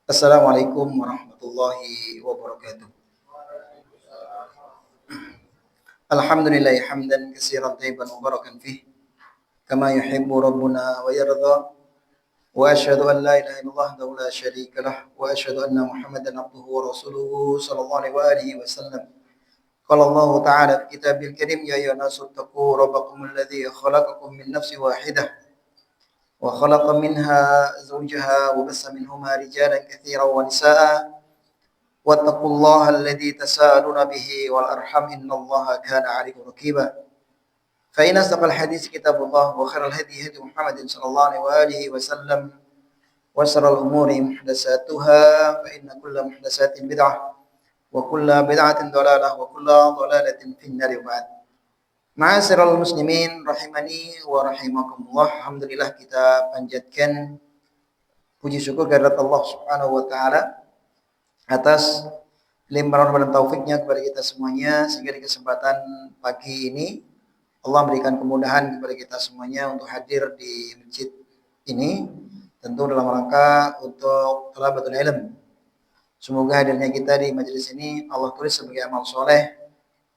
Assalamualaikum warahmatullahi wabarakatuh. Alhamdulillah hamdan katsiran tayyiban mubarakan fih kama yuhibbu rabbuna wa yarda wa asyhadu an la ilaha illallah wahdahu la syarika lah wa asyhadu anna Muhammadan abduhu wa rasuluhu sallallahu alaihi wasallam. Qala Allah ta'ala fi kitabil karim ya ayyuhan nasu taqu rabbakum alladzi khalaqakum min nafsin wahidah wa khalaqa minha zawjaha wa bassa minhuma rijalan katsiran wa nisaa واتقوا الله الذي تساءلون به والأرحم إن الله كان عليكم رقيبا فإن أصدق الحديث كتاب الله وخير الهدي هدي محمد صلى الله عليه وسلم وشر الأمور محدثاتها فإن كل محدثات بدعة وكل بدعة ضلالة وكل ضلالة في النار وبعد. Ma'asyiral muslimin rahimani wa rahimakumullah. Alhamdulillah kita panjatkan puji syukur kehadirat Allah Subhanahu wa taala atas limpahan rahmat dan taufiknya kepada kita semuanya, sehingga di kesempatan pagi ini Allah berikan kemudahan kepada kita semuanya untuk hadir di masjid ini, tentu dalam rangka untuk talabatul ilm. Semoga hadirnya kita di majelis ini Allah tulis sebagai amal soleh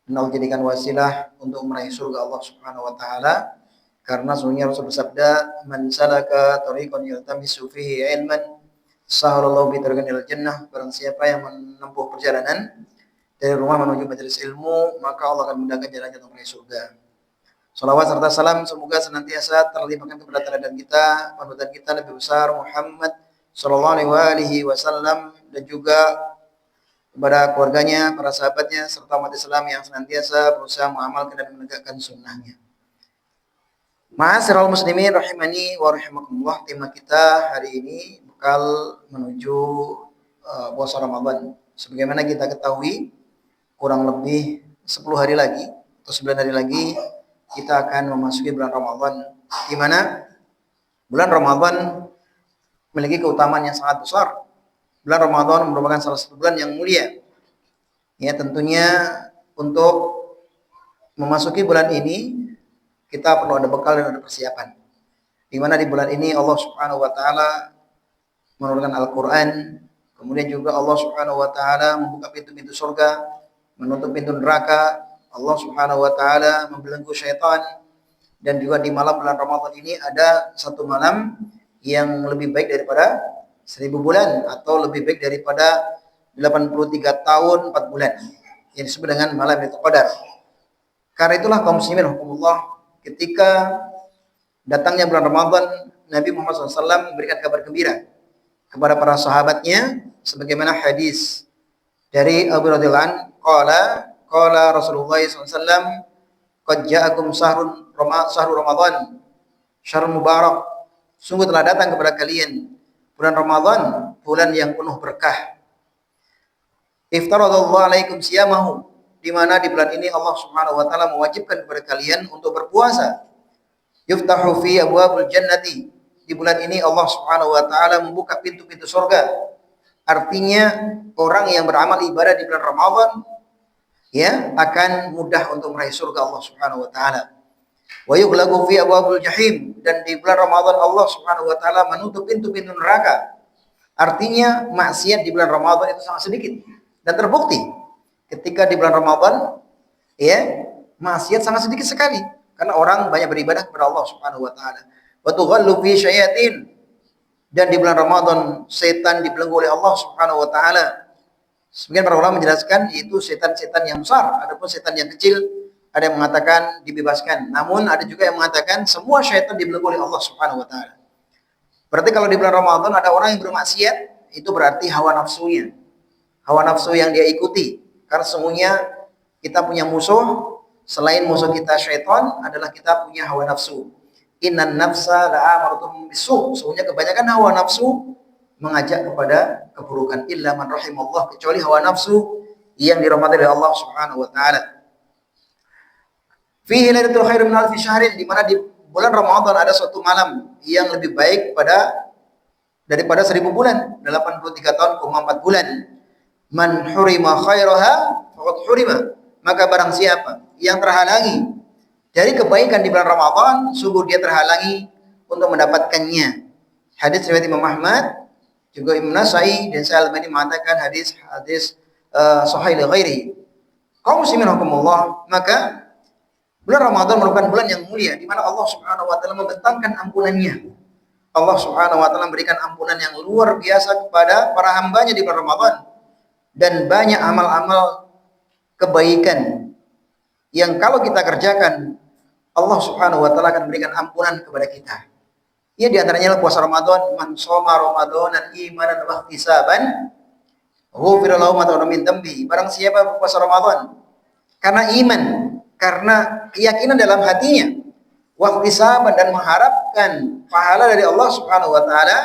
dan Allah jadikan wasilah untuk meraih surga Allah Subhanahu wa taala, karena sesungguhnya Rasul bersabda, "Man salaka tariqan yaltamisu fihi ilman sahalallahu bi tariqin ilal jannah." Barang siapa yang menempuh perjalanan dari rumah menuju majelis ilmu, maka Allah akan memudahkan jalannya untuk menuju surga. Salawat serta salam semoga senantiasa terlimpahkan kepada teladan kita, panutan kita Nabi besar Muhammad sallallahu alaihi wasallam, dan juga kepada keluarganya, para sahabatnya, serta umat Islam yang senantiasa berusaha mengamalkan dan menegakkan sunnahnya. Ma'asyiral muslimin rahimani wa rahimakumullah. Tema kita hari ini bakal menuju puasa Ramadan. Sebagaimana kita ketahui, kurang lebih 10 hari lagi atau 9 hari lagi kita akan memasuki bulan Ramadan, di mana bulan Ramadan memiliki keutamaan yang sangat besar. Bulan Ramadan merupakan salah satu bulan yang mulia. Ya, tentunya untuk memasuki bulan ini kita perlu ada bekal dan ada persiapan. Di mana di bulan ini Allah Subhanahu wa taala menurunkan Al-Qur'an, kemudian juga Allah Subhanahu wa taala membuka pintu-pintu surga, menutup pintu neraka. Allah Subhanahu wa taala membelenggu syaitan, dan juga di malam bulan Ramadan ini ada satu malam yang lebih baik daripada 1000 bulan, atau lebih baik daripada 83 tahun 4 bulan, yang disebut dengan malam Lailatul Qadar. Karena itulah kaum muslimin rahimakumullah, ketika datangnya bulan Ramadan, Nabi Muhammad SAW memberikan kabar gembira kepada para sahabatnya, sebagaimana hadis dari Abu radhiyallahu anhu, qala Rasulullah SAW, qad ja'akum sahru Ramadan syahrul mubarak, sungguh telah datang kepada kalian bulan Ramadan, bulan yang penuh berkah. Iftaradallahu alaikum siyamahu, di mana di bulan ini Allah Subhanahu wa taala mewajibkan kepada kalian untuk berpuasa. Yuftahu fi abwabul jannati, di bulan ini Allah Subhanahu wa taala membuka pintu-pintu surga. Artinya orang yang beramal ibadah di bulan Ramadan ya akan mudah untuk meraih surga Allah Subhanahu wa taala. Wa yughlaqu fi abwabul jahim, dan di bulan Ramadan Allah Subhanahu wa taala menutup pintu-pintu neraka. Artinya maksiat di bulan Ramadan itu sangat sedikit, dan terbukti ketika di bulan Ramadan ya maksiat sangat sedikit sekali, karena orang banyak beribadah kepada Allah Subhanahu wa taala. Wa tughallu fi syayatin, dan di bulan Ramadan setan dibelenggu oleh Allah Subhanahu wa taala. Sebagian para ulama menjelaskan itu setan-setan yang besar, adapun setan yang kecil ada yang mengatakan dibebaskan. Namun ada juga yang mengatakan semua syaitan dibelenggu oleh Allah Subhanahu wa taala. Berarti kalau di bulan Ramadan ada orang yang bermaksiat, itu berarti hawa nafsunya. Hawa nafsu yang dia ikuti. Karena sesungguhnya kita punya musuh, selain musuh kita syaitan adalah kita punya hawa nafsu. Innan nafsa la'amaratun bisu. Sesungguhnya kebanyakan hawa nafsu mengajak kepada keburukan. Illa man rahimallah, kecuali hawa nafsu yang dirahmati oleh Allah Subhanahu wa taala. Fihi lailatul khairu min alfi syahrin, di mana di bulan Ramadan ada suatu malam yang lebih baik daripada 1000 bulan, 83 tahun 4 bulan. Man hurima khairaha faqad hurima, maka barang siapa yang terhalangi dari kebaikan di bulan Ramadan, sungguh dia terhalangi untuk mendapatkannya. Hadis riwayat Imam Ahmad, Juga Imam Nasai dan Sa'al Albani mengatakan hadis sahih li ghairi. Kaum muslimin rahimakumullah, maka bulan Ramadan merupakan bulan yang mulia di mana Allah Subhanahu wa taala membentangkan ampunannya. Allah Subhanahu wa taala memberikan ampunan yang luar biasa kepada para hambanya di bulan Ramadan, dan banyak amal-amal kebaikan yang kalau kita kerjakan Allah Subhanahu wa taala akan memberikan ampunan kepada kita. Ya, di antaranya puasa Ramadan, man shoma ramadanan imanan wa ihtisaban ghufira lahu ma taqaddama min dzambi. Barang siapa berpuasa Ramadan karena iman, karena keyakinan dalam hatinya, wa ihtisaban dan mengharapkan pahala dari Allah Subhanahu wa taala,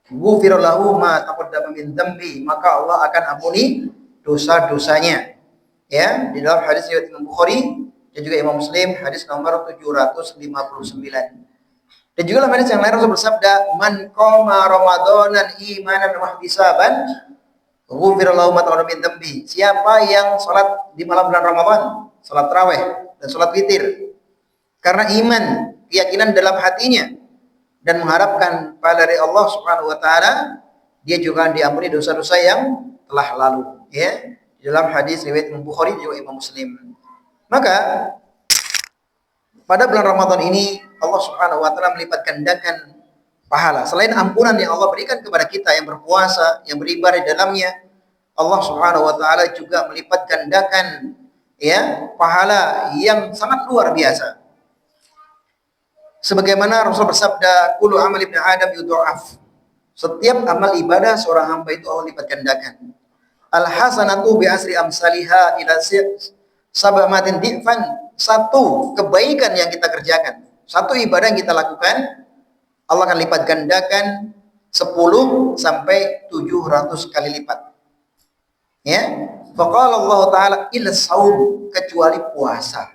ghufira lahu ma taqaddama min dzambi, maka Allah akan ampuni dosa-dosanya. Ya, di dalam hadis riwayat Imam Bukhari dan juga Imam Muslim, hadis nomor 759. Dan juga dalam hadis yang lain Rasul bersabda, man qama ramadanan imanan wa ihtisaban ghufira lahu ma taqaddama min dzambi. Siapa yang salat di malam bulan Ramadan, salat tarawih dan salat witir karena iman, keyakinan dalam hatinya dan mengharapkan pahala dari Allah Subhanahu wa taala, dia juga diampuni dosa-dosa yang telah lalu, ya. Di dalam hadis riwayat Imam Bukhari juga Imam Muslim. Maka pada bulan Ramadan ini Allah Subhanahu wa taala melipat gandakan pahala. Selain ampunan yang Allah berikan kepada kita yang berpuasa, yang beribadah di dalamnya, Allah Subhanahu wa taala juga melipat gandakan ya pahala yang sangat luar biasa. Sebagaimana Rasul bersabda, kullu amal ibni Adam yudha'af. Setiap amal ibadah seorang hamba itu Allah lipat gandakan. Al hasanatu bi asri amsalha ila sab'atin dhifan. Satu kebaikan yang kita kerjakan, satu ibadah yang kita lakukan, Allah akan lipat gandakan 10 sampai 700 kali lipat. Ya. Faqala Allah taala illa shaum, kecuali puasa.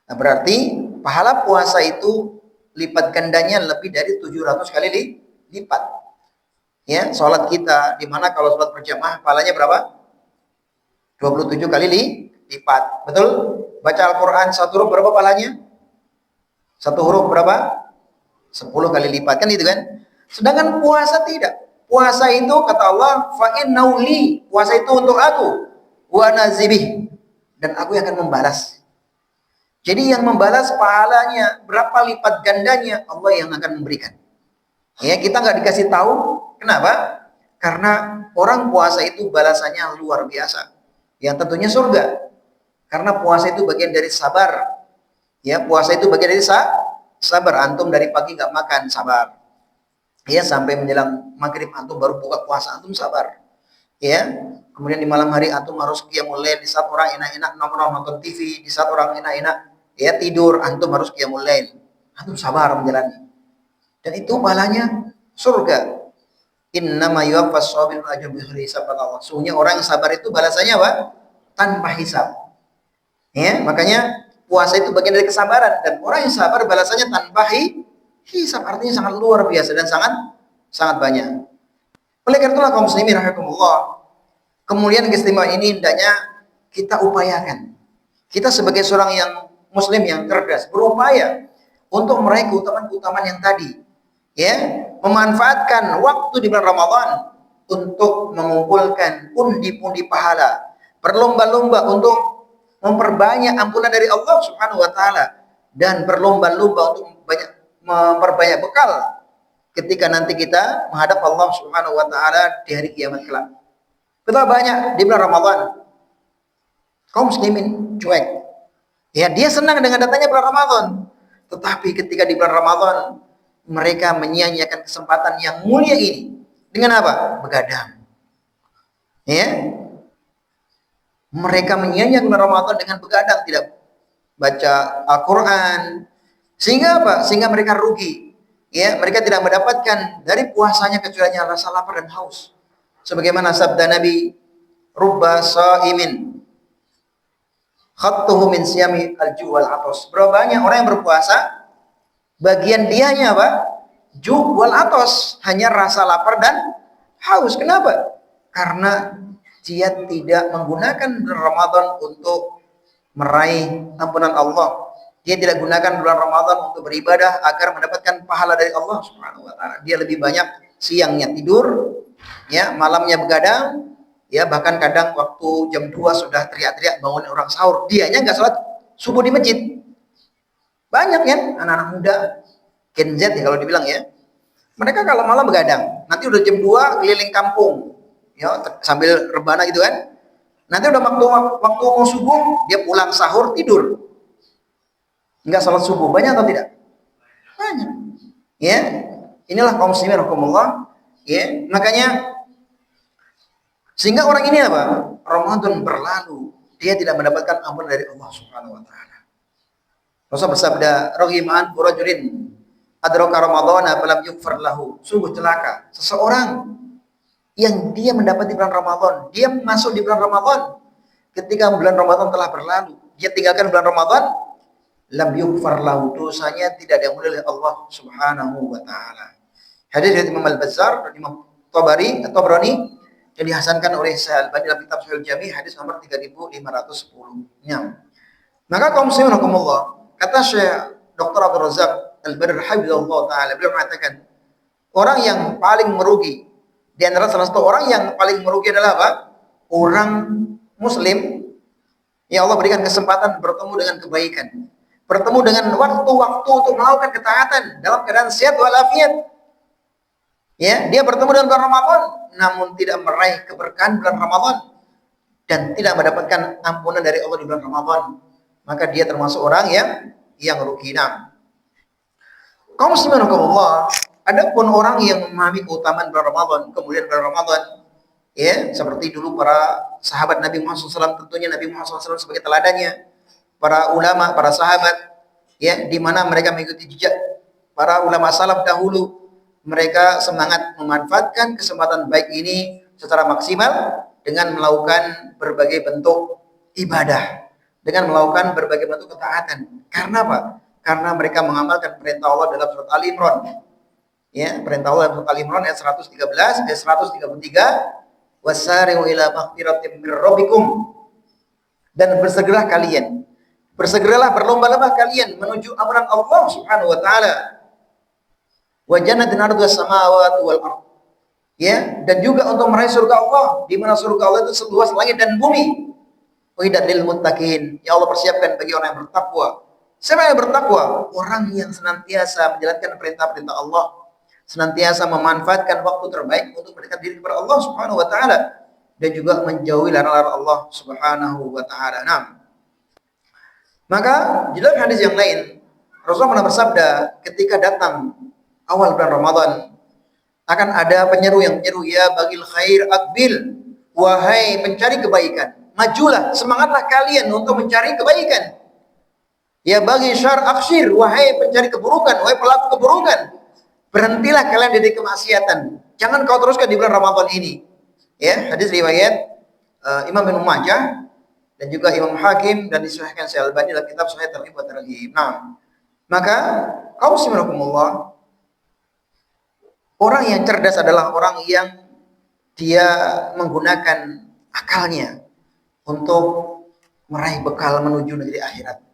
Nah, berarti pahala puasa itu lipat gandanya lebih dari 700 kali lipat. Ya, salat kita di mana kalau salat berjamaah pahalanya berapa? 27 kali lipat. Betul? Baca Al-Qur'an satu huruf berapa pahalanya? Satu huruf berapa? 10 kali lipat, kan itu kan? Sedangkan puasa tidak. Puasa itu kata Allah, fa innahu li, puasa itu untuk aku, wa nazibih, dan aku yang akan membalas. Jadi yang membalas pahalanya berapa lipat gandanya Allah yang akan memberikan. Ya, kita nggak dikasih tahu. Kenapa? Karena orang puasa itu balasannya luar biasa. Yang tentunya surga. Karena puasa itu bagian dari sabar. Ya, puasa itu bagian dari sabar. Antum dari pagi nggak makan, sabar. Ya, sampai menjelang maghrib antum baru buka puasa, antum sabar. Ya, kemudian di malam hari antum harus qiyamul lail, di saat orang enak-enak nonton TV, di saat orang enak-enak ya tidur, antum harus qiyamul lail. Antum sabar menjalani. Dan itu pahalanya surga. Innama yuwaffas sabirun ajrahum bighairi hisab, kata Allah. Sungguhnya orang yang sabar itu balasannya apa? Tanpa hisab. Ya, makanya puasa itu bagian dari kesabaran, dan orang yang sabar balasannya tanpa hisab, artinya sangat luar biasa dan sangat banyak. Oleh karena itulah kaum muslimin rahimakumullah, kemuliaan keistimewaan ini hendaknya kita upayakan. Kita sebagai seorang yang muslim yang cerdas berupaya untuk meraih keutamaan-keutamaan yang tadi. Ya, memanfaatkan waktu di bulan Ramadan untuk mengumpulkan pundi-pundi pahala, berlomba-lomba untuk memperbanyak ampunan dari Allah Subhanahu wa taala, dan berlomba-lomba untuk memperbanyak bekal ketika nanti kita menghadap Allah Subhanahu wa taala di hari kiamat kelak. Betapa banyak di bulan Ramadan kaum muslimin cuek. Ya, dia senang dengan datangnya bulan Ramadan, tetapi ketika di bulan Ramadan mereka menyia-nyiakan kesempatan yang mulia ini dengan apa? Begadang. Ya. Mereka menyia-nyiakan bulan Ramadan dengan begadang, tidak baca Al-Qur'an. Sehingga apa? Sehingga mereka rugi. Ya, mereka tidak mendapatkan dari puasanya kecuali rasa lapar dan haus. Sebagaimana sabda Nabi, rubba shaimin khattuhu min siyami al-ju' wal 'atas. Berapa banyak orang yang berpuasa, bagian dianya apa? Ju' wal 'atas, hanya rasa lapar dan haus. Kenapa? Karena dia tidak menggunakan bulan Ramadan untuk meraih ampunan Allah. Dia tidak gunakan bulan Ramadan untuk beribadah agar mendapatkan pahala dari Allah Subhanahu wa taala. Dia lebih banyak siangnya tidur, ya, malamnya begadang, ya, bahkan kadang waktu jam 2 sudah teriak-teriak bangunin orang sahur, dianya nggak sholat subuh di masjid. Banyak ya anak-anak muda Gen Z ya kalau dibilang ya. Mereka kalau malam begadang, nanti udah jam 2 keliling kampung, ya, sambil rebana gitu kan. Nanti udah waktu mau subuh, dia pulang sahur tidur. Enggak sholat subuh. Banyak atau tidak? Banyak. Ya. Inilah kaum muslimin rahimakumullah. Ya, makanya sehingga orang ini apa? Ramadan berlalu, dia tidak mendapatkan ampun dari Allah Subhanahu wa taala. Rasul bersabda, "Rahiman rajulin adraka ramadhana falam yughfar lahu." Sungguh celaka seseorang yang dia mendapati bulan Ramadan, dia masuk di bulan Ramadan, ketika bulan Ramadan telah berlalu, dia tinggalkan bulan Ramadan, lam yughfar lahu, dosanya tidak diampuni oleh Allah Subhanahu wa taala. Hadis dari Imam Al-Bazzar dan Imam Tabrani yang dihasankan oleh Syekh Al-Albani dalam kitab Sahih Jami hadis nomor 3510. Ya. Maka kaum muslimin rahimakumullah, kata Syekh Dr. Abdul Razak Al-Badr hafizahullah taala, beliau mengatakan orang yang paling merugi di antara salah satu orang yang paling merugi adalah apa? Orang muslim yang Allah berikan kesempatan bertemu dengan kebaikan, bertemu dengan waktu-waktu untuk melakukan ketaatan dalam keadaan sehat walafiat. Ya, dia bertemu dengan bulan Ramadan namun tidak meraih keberkahan bulan Ramadan dan tidak mendapatkan ampunan dari Allah di bulan Ramadan, maka dia termasuk orang yang rugi. Nah, kaum muslimin rahimakumullah, adapun orang yang memahami keutamaan bulan Ramadan, kemudian bulan Ramadan, ya, seperti dulu para sahabat Nabi Muhammad SAW, tentunya Nabi Muhammad SAW sebagai teladannya, para ulama, para sahabat, ya, di mana mereka mengikuti jejak para ulama salaf dahulu. Mereka semangat memanfaatkan kesempatan baik ini secara maksimal dengan melakukan berbagai bentuk ibadah, dengan melakukan berbagai bentuk ketaatan. Karena apa? Karena mereka mengamalkan perintah Allah dalam surat Ali Imran. Ya, perintah Allah dalam surat Ali Imran ayat 113, ayat 133, wasari'u ila maghfiratin mir rabbikum, dan bersegeralah kalian, bersegeralah berlomba-lomba kalian menuju ampunan Allah Subhanahu wa taala. Wa jannatin arduha samawati wal ardh, ya, dan juga untuk meraih surga Allah, di mana surga Allah itu seluas langit dan bumi. Uiddat lil muttaqin, ya Allah persiapkan bagi orang yang bertakwa. Siapa yang bertakwa? Orang yang senantiasa menjalankan perintah-perintah Allah, senantiasa memanfaatkan waktu terbaik untuk mendekat diri kepada Allah Subhanahu wa taala dan juga menjauhi larangan Allah Subhanahu wa taala. Nah, maka di dalam hadis yang lain Rasulullah pernah bersabda, ketika datang awal bulan Ramadan akan ada penyeru yang menyeru, ya bagil khair akbil, wahai pencari kebaikan, majulah, semangatlah kalian untuk mencari kebaikan. Ya bagi syar aksir, wahai pencari keburukan, wahai pelaku keburukan, berhentilah kalian dari kemaksiatan, jangan kau teruskan di bulan Ramadan ini. Ya, hadis riwayat Imam Ibnu Majah dan juga Imam Hakim dan disahihkan Syekh Al-Albani dalam kitab Sahih Targhib wa Tarhib. Nah, maka kaum muslimin rahimakumullah, orang yang cerdas adalah orang yang dia menggunakan akalnya untuk meraih bekal menuju negeri akhirat.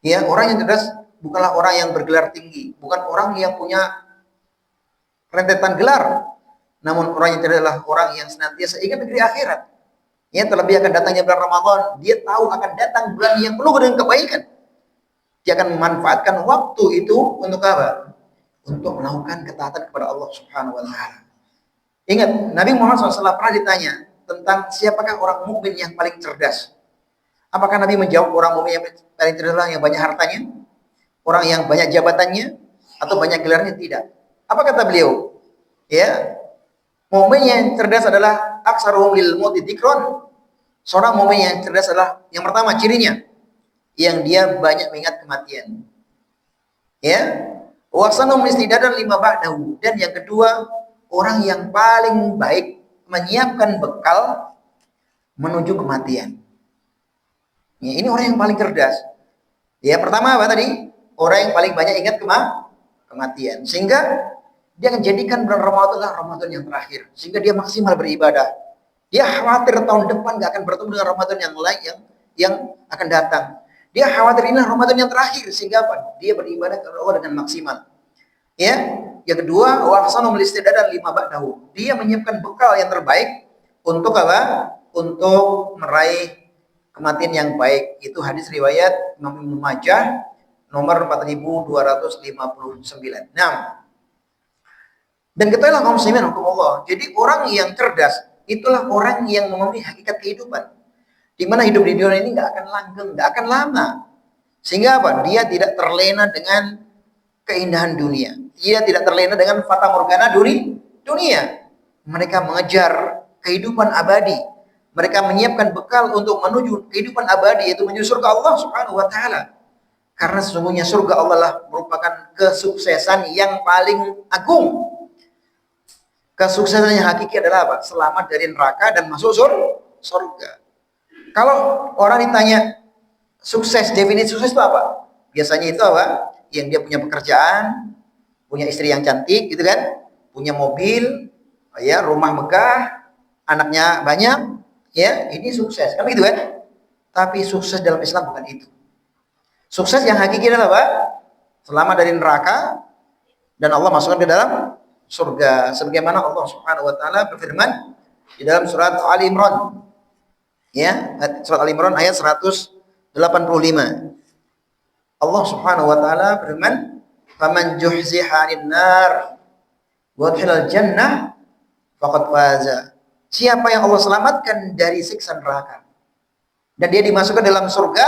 Ya, orang yang cerdas bukanlah orang yang bergelar tinggi, bukan orang yang punya rentetan gelar, namun orang yang cerdas adalah orang yang senantiasa ingat negeri akhirat. Ya, terlebih akan datangnya bulan Ramadan, dia tahu akan datang bulan yang penuh dengan kebaikan. Dia akan memanfaatkan waktu itu untuk apa? Untuk melakukan ketaatan kepada Allah Subhanahu wa taala. Ingat, Nabi Muhammad SAW pernah ditanya tentang siapakah orang mukmin yang paling cerdas. Apakah Nabi menjawab orang mukmin yang paling cerdas adalah yang banyak hartanya, orang yang banyak jabatannya, atau banyak gelarnya? Tidak. Apa kata beliau? Ya, mukmin yang cerdas adalah aksaruhum lil mauti dzikron. Seorang mukmin yang cerdas adalah yang pertama cirinya, yang dia banyak mengingat kematian. Ya, Wasanum istidadan lima ba'dahu, dan yang kedua, orang yang paling baik menyiapkan bekal menuju kematian. Ya, ini orang yang paling cerdas. Ya, pertama apa tadi? Orang yang paling banyak ingat kematian. Sehingga dia akan jadikan bulan Ramadan adalah Ramadan yang terakhir. Sehingga dia maksimal beribadah. Dia khawatir tahun depan gak akan bertemu dengan Ramadan yang lain yang akan datang. Dia khawatir inilah Ramadan yang terakhir, sehingga apa? Dia beribadah kepada Allah dengan maksimal. Ya, yang kedua, wa ahsanul istidadan lima ba'dahu. Dia menyiapkan bekal yang terbaik untuk apa? Untuk meraih kematian yang baik. Itu hadis riwayat Imam Ibnu Majah nomor 4259. Nah, dan ketahuilah kaum muslimin Allah. Jadi orang yang cerdas itulah orang yang memahami hakikat kehidupan. Di mana hidup di dunia ini nggak akan langgeng, nggak akan lama. Sehingga apa? Dia tidak terlena dengan keindahan dunia. Dia tidak terlena dengan fata morgana dunia. Mereka mengejar kehidupan abadi. Mereka menyiapkan bekal untuk menuju kehidupan abadi, yaitu menuju surga Allah Subhanahu wa taala. Karena sesungguhnya surga Allah lah merupakan kesuksesan yang paling agung. Kesuksesan yang hakiki adalah apa? Selamat dari neraka dan masuk surga. Kalau orang ditanya sukses, definisi sukses itu apa? Biasanya itu apa? Yang dia punya pekerjaan, punya istri yang cantik gitu kan, punya mobil, ya, rumah megah, anaknya banyak, ya, ini sukses. Kan gitu kan? Tapi sukses dalam Islam bukan itu. Sukses yang hakiki adalah apa? Selamat dari neraka dan Allah masukkan ke dalam surga. Sebagaimana Allah Subhanahu wa taala berfirman di dalam surat Ali Imran. Ya, surat Ali Imran ayat 185. Allah Subhanahu wa taala berfirman, "Faman juhziha 'anil nar wa udkhilal jannah faqad faza." Siapa yang Allah selamatkan dari siksa neraka dan dia dimasukkan dalam surga,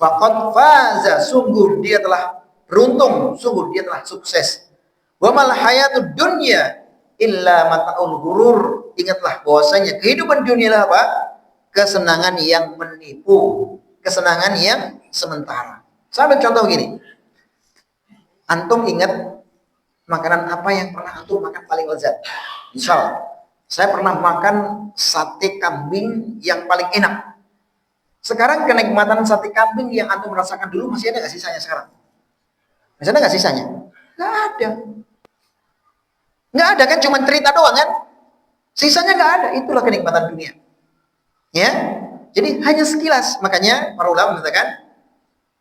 faqad faza, sungguh dia telah beruntung, sungguh dia telah sukses. Wa mal hayatud dunya illa mata'ul ghurur. Ingatlah bahwasanya kehidupan dunia adalah apa? Kesenangan yang menipu, kesenangan yang sementara. Sampai contoh gini, antum ingat makanan apa yang pernah antum makan paling lezat? Misal, saya pernah makan sate kambing yang paling enak. Sekarang kenikmatan sate kambing yang antum merasakan dulu masih ada nggak sisanya sekarang? Masih ada nggak sisanya? Nggak ada. Nggak ada kan, cuma cerita doang kan? Sisanya nggak ada. Itulah kenikmatan dunia. Ya, jadi hanya sekilas. Makanya para ulama mengatakan,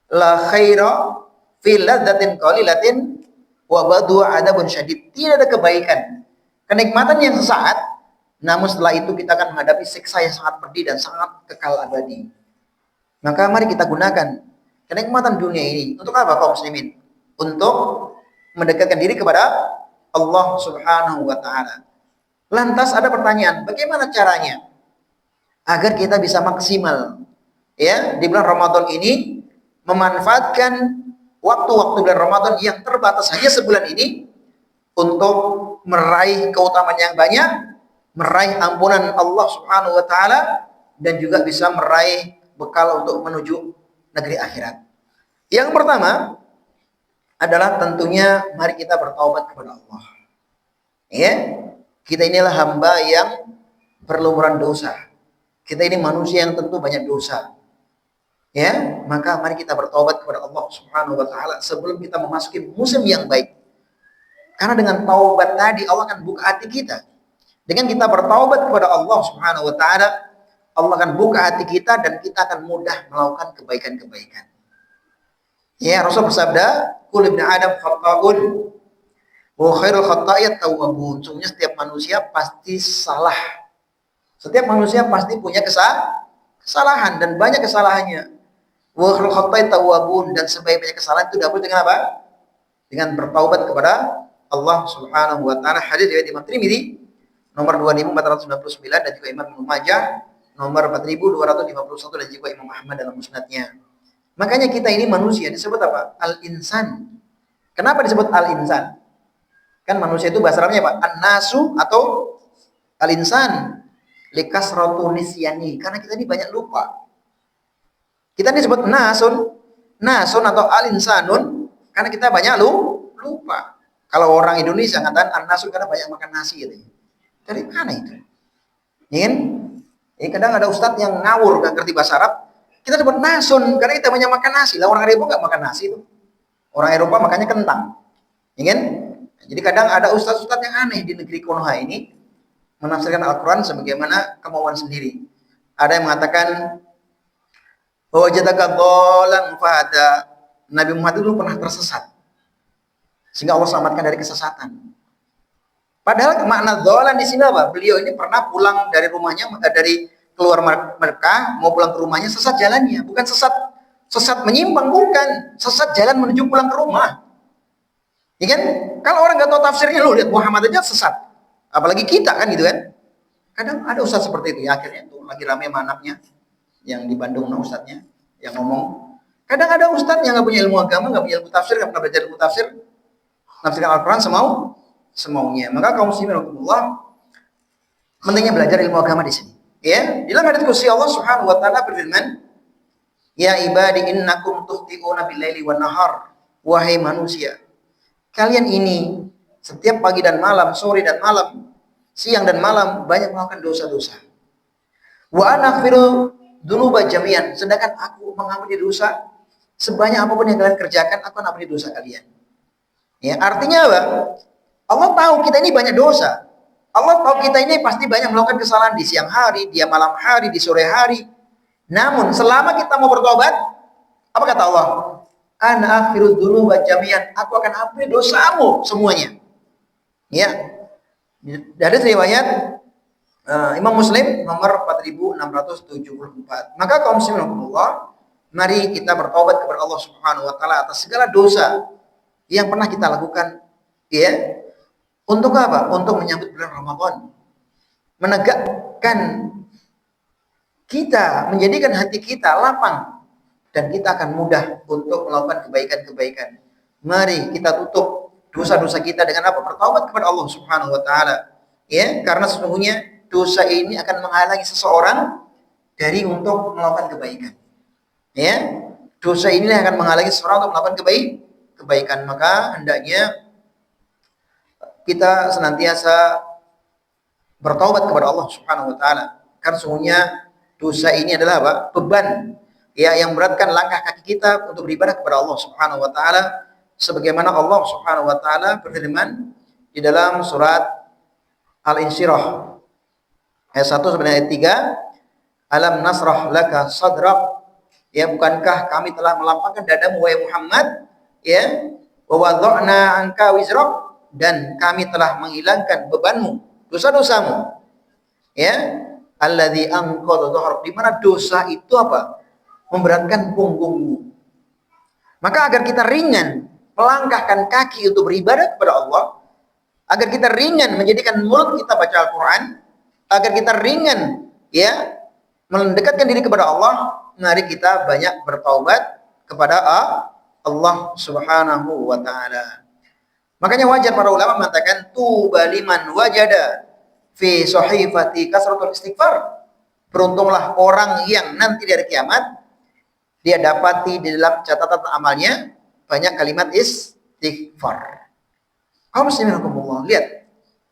la khaira fil ladzatin qalilatin wa badu adabun syadid. Tidak ada kebaikan, kenikmatan yang sesaat, namun setelah itu kita akan menghadapi siksa yang sangat pedih dan sangat kekal abadi. Maka mari kita gunakan kenikmatan dunia ini untuk apa kaum muslimin? Untuk mendekatkan diri kepada Allah Subhanahu wa taala. Lantas ada pertanyaan, bagaimana caranya agar kita bisa maksimal ya di bulan Ramadan ini, memanfaatkan waktu-waktu bulan Ramadan yang terbatas hanya sebulan ini untuk meraih keutamaan yang banyak, meraih ampunan Allah Subhanahu wa taala, dan juga bisa meraih bekal untuk menuju negeri akhirat. Yang pertama adalah tentunya mari kita bertaubat kepada Allah. Ya, kita inilah hamba yang berlumuran dosa. Kita ini manusia yang tentu banyak dosa. Ya, maka mari kita bertaubat kepada Allah Subhanahu wa taala sebelum kita memasuki musim yang baik. Karena dengan taubat tadi Allah akan buka hati kita. Dengan kita bertaubat kepada Allah Subhanahu wa taala, Allah akan buka hati kita dan kita akan mudah melakukan kebaikan-kebaikan. Ya, Rasul bersabda, "Kullu ibni Adam khata'un wa khairul khata'iyat tawwabun." Sungguhnya setiap manusia pasti salah. Setiap manusia pasti punya kesalahan dan banyak kesalahannya. Wa khairul khata'iyat tawwabun, dan sebaik-baiknya kesalahan itu dapat dengan apa? Dengan bertaubat kepada Allah Subhanahu wa taala. Hadis riwayat Imam Tirmidzi nomor 2499 dan juga Imam Ibnu Majah nomor 4251 dan juga Imam Ahmad dalam musnadnya. Makanya kita ini manusia disebut apa? Al-insan. Kenapa disebut al-insan? Kan manusia itu bahasa Arabnya apa? An-nasu atau al-insan. Likasratu nisyani, karena kita ini banyak lupa. Kita ini disebut nasun atau al-insanun karena kita banyak lupa. Kalau orang Indonesia ngatakan an-nasun karena banyak makan nasi gitu. Dari mana itu? Ya kan? Kadang ada ustadz yang ngawur nggak ngerti bahasa Arab. Kita sebut nasun karena kita banyak makan nasi. Lah orang Eropa nggak makan nasi itu. Orang Eropa makannya kentang. Ya kan? Jadi kadang ada ustadz-ustadz yang aneh di negeri Konoha ini menafsirkan Al-Quran sebagaimana kemauan sendiri. Ada yang mengatakan bahwa jataka dolan fahada, Nabi Muhammad itu pernah tersesat. sehingga Allah selamatkan dari kesesatan. Padahal makna dholan di sini apa? Beliau ini pernah pulang dari rumahnya, dari keluar Mekah, mau pulang ke rumahnya, sesat jalannya. Bukan sesat menyimpang, bukan. Sesat jalan menuju pulang ke rumah. Ya kan? Kalau orang nggak tahu tafsirnya, lu lihat Muhammad aja sesat. Apalagi kita kan gitu kan. Kadang ada ustaz seperti itu ya, akhirnya tuh lagi rame sama anaknya yang di Bandung, ustaznya yang ngomong. Kadang ada ustaz yang nggak punya ilmu agama, nggak punya ilmu tafsir, nggak pernah belajar ilmu tafsir, nafsirkan Al-Quran semaunya. Maka kaum muslimin rahimakumullah, pentingnya belajar ilmu agama di sini. Ya, dalam hadits qudsi Allah Subhanahu wa taala berfirman, "Ya ibadi innakum tukhti'una bil-laili wan nahar." Wahai manusia, kalian ini setiap pagi dan malam, sore dan malam, siang dan malam banyak melakukan dosa-dosa. Wa ana aghfiru dzunuba jami'an, sedangkan aku mengampuni dosa sebanyak apapun yang kalian kerjakan, aku akan ampuni dosa kalian. Ya, artinya apa? Allah tahu kita ini banyak dosa. Allah tahu kita ini pasti banyak melakukan kesalahan di siang hari, di malam hari, di sore hari. Namun selama kita mau bertobat, apa kata Allah? Ana aghfiru dzunuba jami'an, aku akan ampuni dosamu semuanya. Ya. Dari riwayat Imam Muslim nomor 4674. Maka kaum muslimin rahimakumullah, mari kita bertobat kepada Allah Subhanahu wa taala atas segala dosa yang pernah kita lakukan, ya. Untuk apa? Untuk menyambut bulan Ramadan. Menegakkan kita, menjadikan hati kita lapang dan kita akan mudah untuk melakukan kebaikan-kebaikan. Mari kita tutup dosa-dosa kita dengan apa? Bertaubat kepada Allah Subhanahu wa taala. Ya, karena sesungguhnya dosa ini akan menghalangi seseorang dari untuk melakukan kebaikan. Ya. Dosa ini akan menghalangi seseorang untuk melakukan kebaikan. Maka hendaknya kita senantiasa bertaubat kepada Allah Subhanahu wa taala. Karena sesungguhnya dosa ini adalah apa? Beban ya yang beratkan langkah kaki kita untuk beribadah kepada Allah Subhanahu wa taala, sebagaimana Allah Subhanahu wa taala berfirman di dalam surat Al-Insyirah ayat 1 sampai ayat 3, alam nasrah laka sadrak, ya bukankah kami telah melapangkan dadamu wahai Muhammad, ya, wa wada'na anka wizrak, dan kami telah menghilangkan bebanmu, dosa-dosamu, ya, alladzi anqadha dhahrak, di mana dosa itu apa? Memberatkan punggungmu. Maka agar kita ringan melangkahkan kaki untuk beribadah kepada Allah, agar kita ringan menjadikan mulut kita baca Al-Quran, agar kita ringan ya mendekatkan diri kepada Allah, mari kita banyak bertaubat kepada Allah Subhanahu wa taala. Makanya wajar para ulama mengatakan tuba liman wajada fi sahifati kasratul istighfar. Beruntunglah orang yang nanti di hari kiamat dia dapati di dalam catatan amalnya banyak kalimat istighfar. Kaum muslimin rahimakumullah, lihat.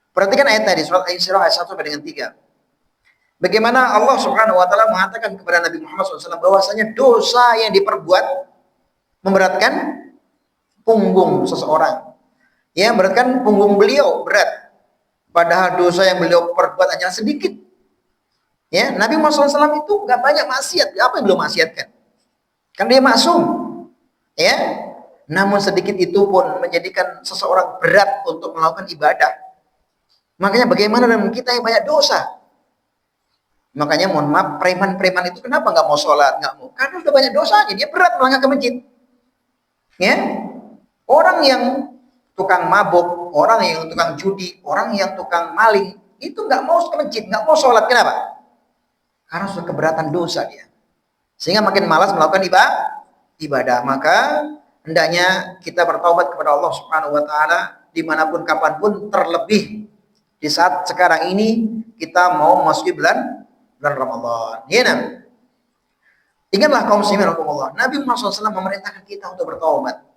Perhatikan ayat tadi surat Al-Insyirah ayat 1 sampai dengan 3. Bagaimana Allah Subhanahu wa taala mengatakan kepada Nabi Muhammad SAW bahwasanya dosa yang diperbuat memberatkan punggung seseorang. Ya, beratkan punggung beliau berat. Padahal dosa yang beliau perbuat hanya sedikit. Ya, Nabi Muhammad SAW itu nggak banyak maksiat. Apa yang beliau maksiatkan? Kan dia maksum. Ya, namun sedikit itu pun menjadikan seseorang berat untuk melakukan ibadah. Makanya bagaimana dengan kita yang banyak dosa? Makanya mohon maaf, preman-preman itu kenapa nggak mau sholat, nggak mau? Karena sudah banyak dosanya, dia berat melangkah ke masjid. Ya, orang yang tukang mabuk, orang yang tukang judi, orang yang tukang maling, itu nggak mau ke masjid, nggak mau sholat. Kenapa? Karena sudah keberatan dosa dia, sehingga makin malas melakukan ibadah. Maka hendaknya kita bertaubat kepada Allah Subhanahu wa taala dimanapun kapanpun, terlebih di saat sekarang ini kita mau memasuki bulan Ramadan. Ya, ingatlah kaum muslimin rahimakumullah, Nabi Muhammad SAW memerintahkan kita untuk bertaubat.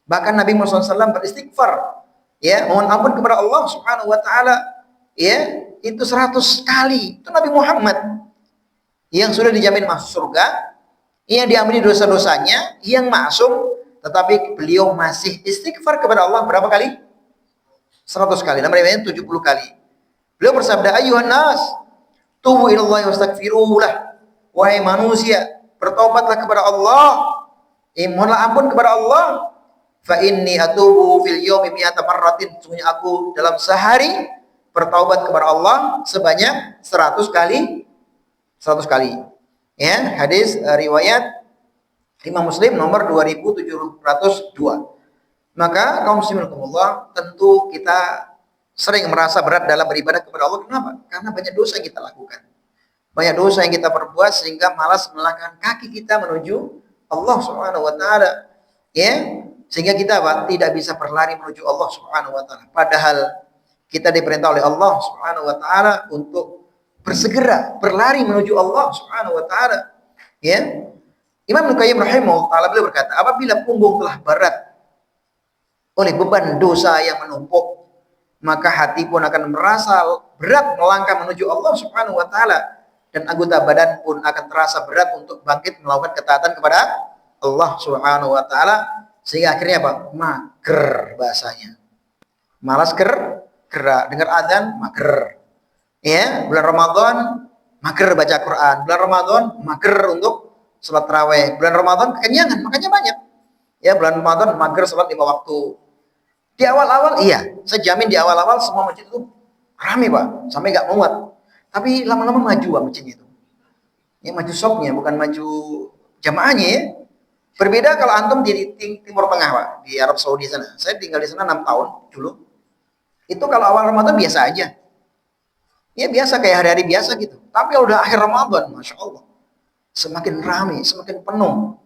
Bahkan Nabi Muhammad SAW beristighfar, ya, mohon ampun kepada Allah Subhanahu wa taala, ya, itu 100 kali. Itu Nabi Muhammad yang sudah dijamin masuk surga, yang diampuni dosa-dosanya, yang maksum, tetapi beliau masih istighfar kepada Allah berapa kali? 100 kali. Namanya 70 kali. Beliau bersabda, ayyuhan nas, tubu ilallahi wastaghfirulah. Wahai manusia, bertobatlah kepada Allah. Mohonlah ampun kepada Allah. Fa inni atubu fil yaumi mi'ata marratin. Sungguhnya aku dalam sehari bertaubat kepada Allah sebanyak 100 kali. 100 kali. Ya, hadis riwayat Imam Muslim nomor 2702. Maka kaum muslimin rahimakumullah, tentu kita sering merasa berat dalam beribadah kepada Allah. Kenapa? Karena banyak dosa yang kita lakukan. Banyak dosa yang kita perbuat sehingga malas melangkahkan kaki kita menuju Allah Subhanahu wa taala. Ya, sehingga kita tidak bisa berlari menuju Allah Subhanahu wa taala. Padahal kita diperintah oleh Allah Subhanahu wa taala untuk bersegera berlari menuju Allah Subhanahu wa taala. Ya. Imam Ibnu Qayyim rahimahullah taala beliau berkata, apabila punggung telah berat oleh beban dosa yang menumpuk, maka hati pun akan merasa berat melangkah menuju Allah Subhanahu wa taala, dan anggota badan pun akan terasa berat untuk bangkit melakukan ketaatan kepada Allah Subhanahu wa taala, sehingga akhirnya apa? Mager bahasanya. Malas gerak, dengar azan mager. Ya, bulan Ramadan mager baca Quran, bulan Ramadan mager untuk salat tarawih, bulan Ramadan kekenyangan, makanya banyak. Ya, bulan Ramadan mager salat 5 waktu. Di awal-awal iya, saya jamin di awal-awal semua masjid itu ramai, Pak, sampai enggak muat. Tapi lama-lama maju Pak masjidnya itu. Ya, maju shopnya, bukan maju jamaahnya ya. Berbeda kalau antum di Timur Tengah, Pak, di Arab Saudi sana. Saya tinggal di sana 6 tahun dulu. Itu kalau awal Ramadan biasa aja. Ya biasa kayak hari-hari biasa gitu. Tapi kalau udah akhir Ramadan, Masya Allah, semakin ramai, semakin penuh.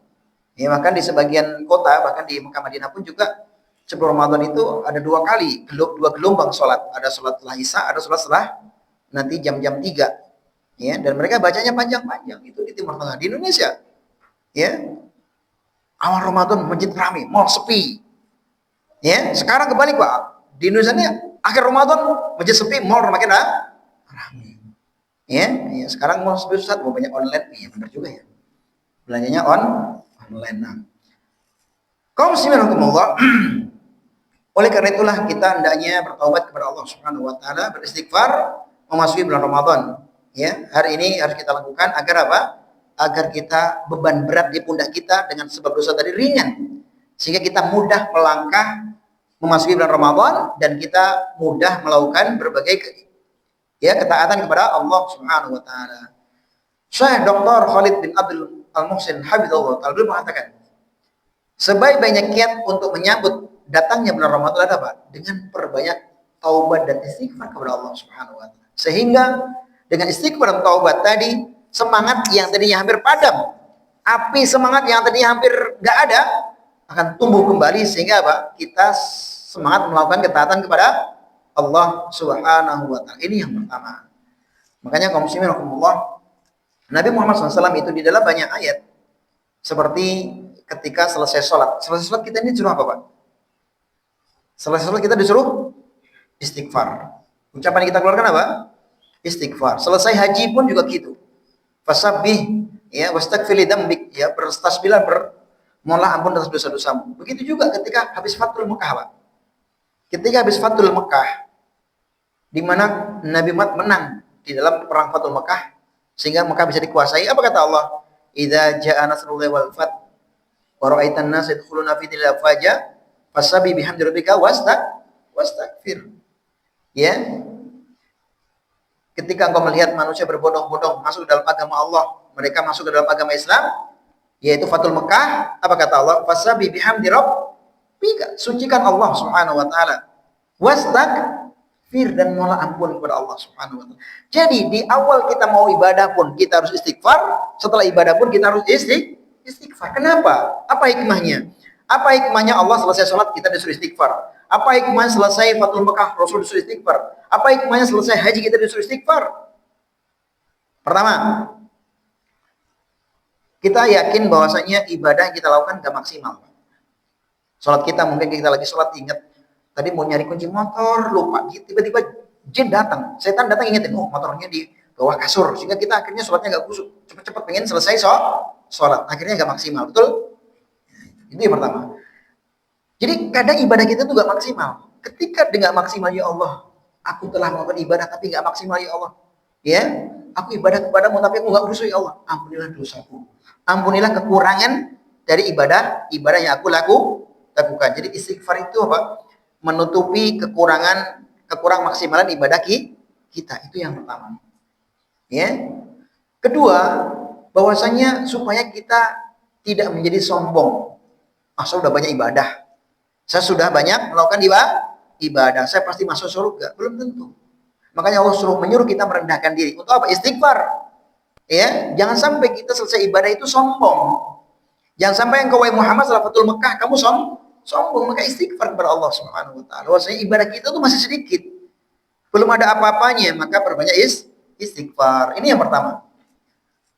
Ya, bahkan di sebagian kota, bahkan di Mekah Madinah pun juga sebelum Ramadan itu ada 2 kali, 2 gelombang sholat. Ada sholat setelah Isya, ada sholat setelah nanti jam-jam 3. Ya, dan mereka bacanya panjang-panjang. Itu di Timur Tengah. Di Indonesia, ya, awal Ramadan masjid ramai, mall sepi. Ya, sekarang kebalik Pak. Di Indonesia ini akhir Ramadan masjid sepi, mall makin ramai. Ya, sekarang mall sepi Ustaz, mau banyak online. Iya, benar juga ya. Belanjanya online. Nah, kaum muslimin rahimakumullah, oleh karena itulah kita hendaknya bertaubat kepada Allah Subhanahu wa taala, beristighfar memasuki bulan Ramadan. Ya, hari ini harus kita lakukan agar apa? Agar kita beban berat di pundak kita dengan sebab dosa tadi ringan. Sehingga kita mudah melangkah memasuki bulan Ramadan dan kita mudah melakukan berbagai ketaatan kepada Allah Subhanahu wa taala. Syekh Dr. Khalid bin Abdul Al-Muhsin Habibullah taala mengatakan, sebaik-baiknya kiat untuk menyambut datangnya bulan Ramadan adalah apa? Dengan perbanyak taubat dan istighfar kepada Allah Subhanahu wa taala. Sehingga dengan istighfar dan taubat tadi, semangat yang tadinya hampir padam, api semangat yang tadinya hampir enggak ada, akan tumbuh kembali sehingga apa? Kita semangat melakukan ketaatan kepada Allah Subhanahu wa taala. Ini yang pertama. Makanya kaum muslimin rahimakumullah, Nabi Muhammad SAW itu di dalam banyak ayat seperti ketika selesai sholat. Selesai sholat kita ini disuruh apa, Pak? Selesai sholat kita disuruh istighfar. Ucapan yang kita keluarkan apa? Istighfar. Selesai haji pun juga gitu. Fasabbih, ya, wastaghfir li dzambik, ya, bertasbihlah, mohonlah ampun atas dosa-dosamu. Begitu juga ketika habis Fathul Mekah, Pak. Ketika habis Fathul Mekah, di mana Nabi Muhammad menang di dalam perang Fathul Mekah sehingga Mekah bisa dikuasai, apa kata Allah? Idza jaa nasrullahi wal fath wa ra'aitan nas yadkhuluna fi dinillahi afwaja fasabbih bihamdi rabbika wastaghfir. Ya. Ketika engkau melihat manusia berbondong-bondong masuk dalam agama Allah, mereka masuk ke dalam agama Islam, yaitu Fathul Mekah, apa kata Allah? Fasabbih bihamdi rabbika, sucikan Allah Subhanahu wa taala. Wastaghfir, dan mohonlah ampun kepada Allah Subhanahu wa taala. Jadi di awal kita mau ibadah pun kita harus istighfar, setelah ibadah pun kita harus istighfar. Kenapa? Apa hikmahnya? Apa hikmahnya Allah selesai sholat kita disuruh istighfar? Apa hikmahnya selesai Fathul Mekah Rasul disuruh istighfar? Apa hikmahnya selesai haji kita disuruh istighfar? Pertama, kita yakin bahwasanya ibadah yang kita lakukan gak maksimal. Sholat kita mungkin kita lagi sholat ingat tadi mau nyari kunci motor, lupa, tiba-tiba jin datang, setan datang ingetin, oh motornya di bawah kasur, sehingga kita akhirnya sholatnya gak khusyuk, cepet-cepet pengen selesai sholat, akhirnya gak maksimal, betul? Itu yang pertama. Jadi kadang ibadah kita tuh gak maksimal. Ketika dengan maksimal, ya Allah, aku telah melakukan ibadah tapi gak maksimal, ya Allah. Ya, aku ibadah kepadamu tapi aku gak khusyuk, ya Allah. Ampunilah dosaku. Ampunilah kekurangan dari ibadah yang aku lakukan. Jadi istighfar itu apa? Menutupi kurang maksimalan ibadah kita. Itu yang pertama. Ya. Kedua, bahwasanya supaya kita tidak menjadi sombong. Saya sudah banyak ibadah. Saya sudah banyak melakukan ibadah. Saya pasti masuk surga. Belum tentu. Makanya Allah menyuruh kita merendahkan diri. Untuk apa? Istighfar. Ya, jangan sampai kita selesai ibadah itu sombong. Jangan sampai engkau wahai Muhammad setelah Fathul Mekah kamu sombong, maka istighfar kepada Allah Subhanahu wa taala. Bahwasanya ibadah kita itu masih sedikit. Belum ada apa-apanya, maka perbanyak istighfar. Ini yang pertama.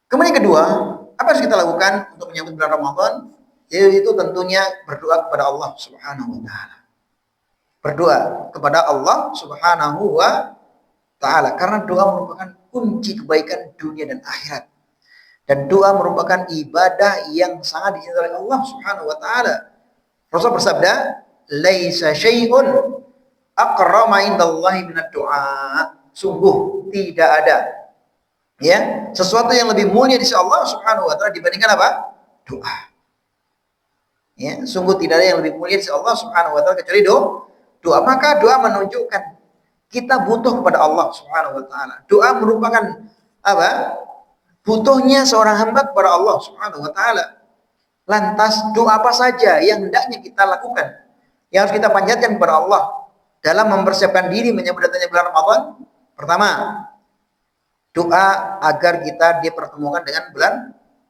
Kemudian yang kedua, apa yang harus kita lakukan untuk menyambut bulan Ramadan? Yaitu tentunya berdoa kepada Allah Subhanahu wa taala. Berdoa kepada Allah Subhanahu wa taala karena doa merupakan kunci kebaikan dunia dan akhirat. Dan doa merupakan ibadah yang sangat dicintai oleh Allah Subhanahu wa taala. Rasul bersabda, "Laisa syai'un aqrama indallahi minad du'a." Sungguh tidak ada sesuatu yang lebih mulia di sisi Allah Subhanahu wa taala dibandingkan apa? Doa. Ya, sungguh tidak ada yang lebih mulia di sisi Allah Subhanahu wa taala kecuali doa. Maka doa menunjukkan kita butuh kepada Allah Subhanahu wa taala. Doa merupakan apa? Butuhnya seorang hamba kepada Allah Subhanahu wa taala. Lantas doa apa saja yang hendaknya kita lakukan? Yang harus kita panjatkan kepada Allah dalam mempersiapkan diri menyambut datangnya bulan Ramadan? Pertama, doa agar kita dipertemukan dengan bulan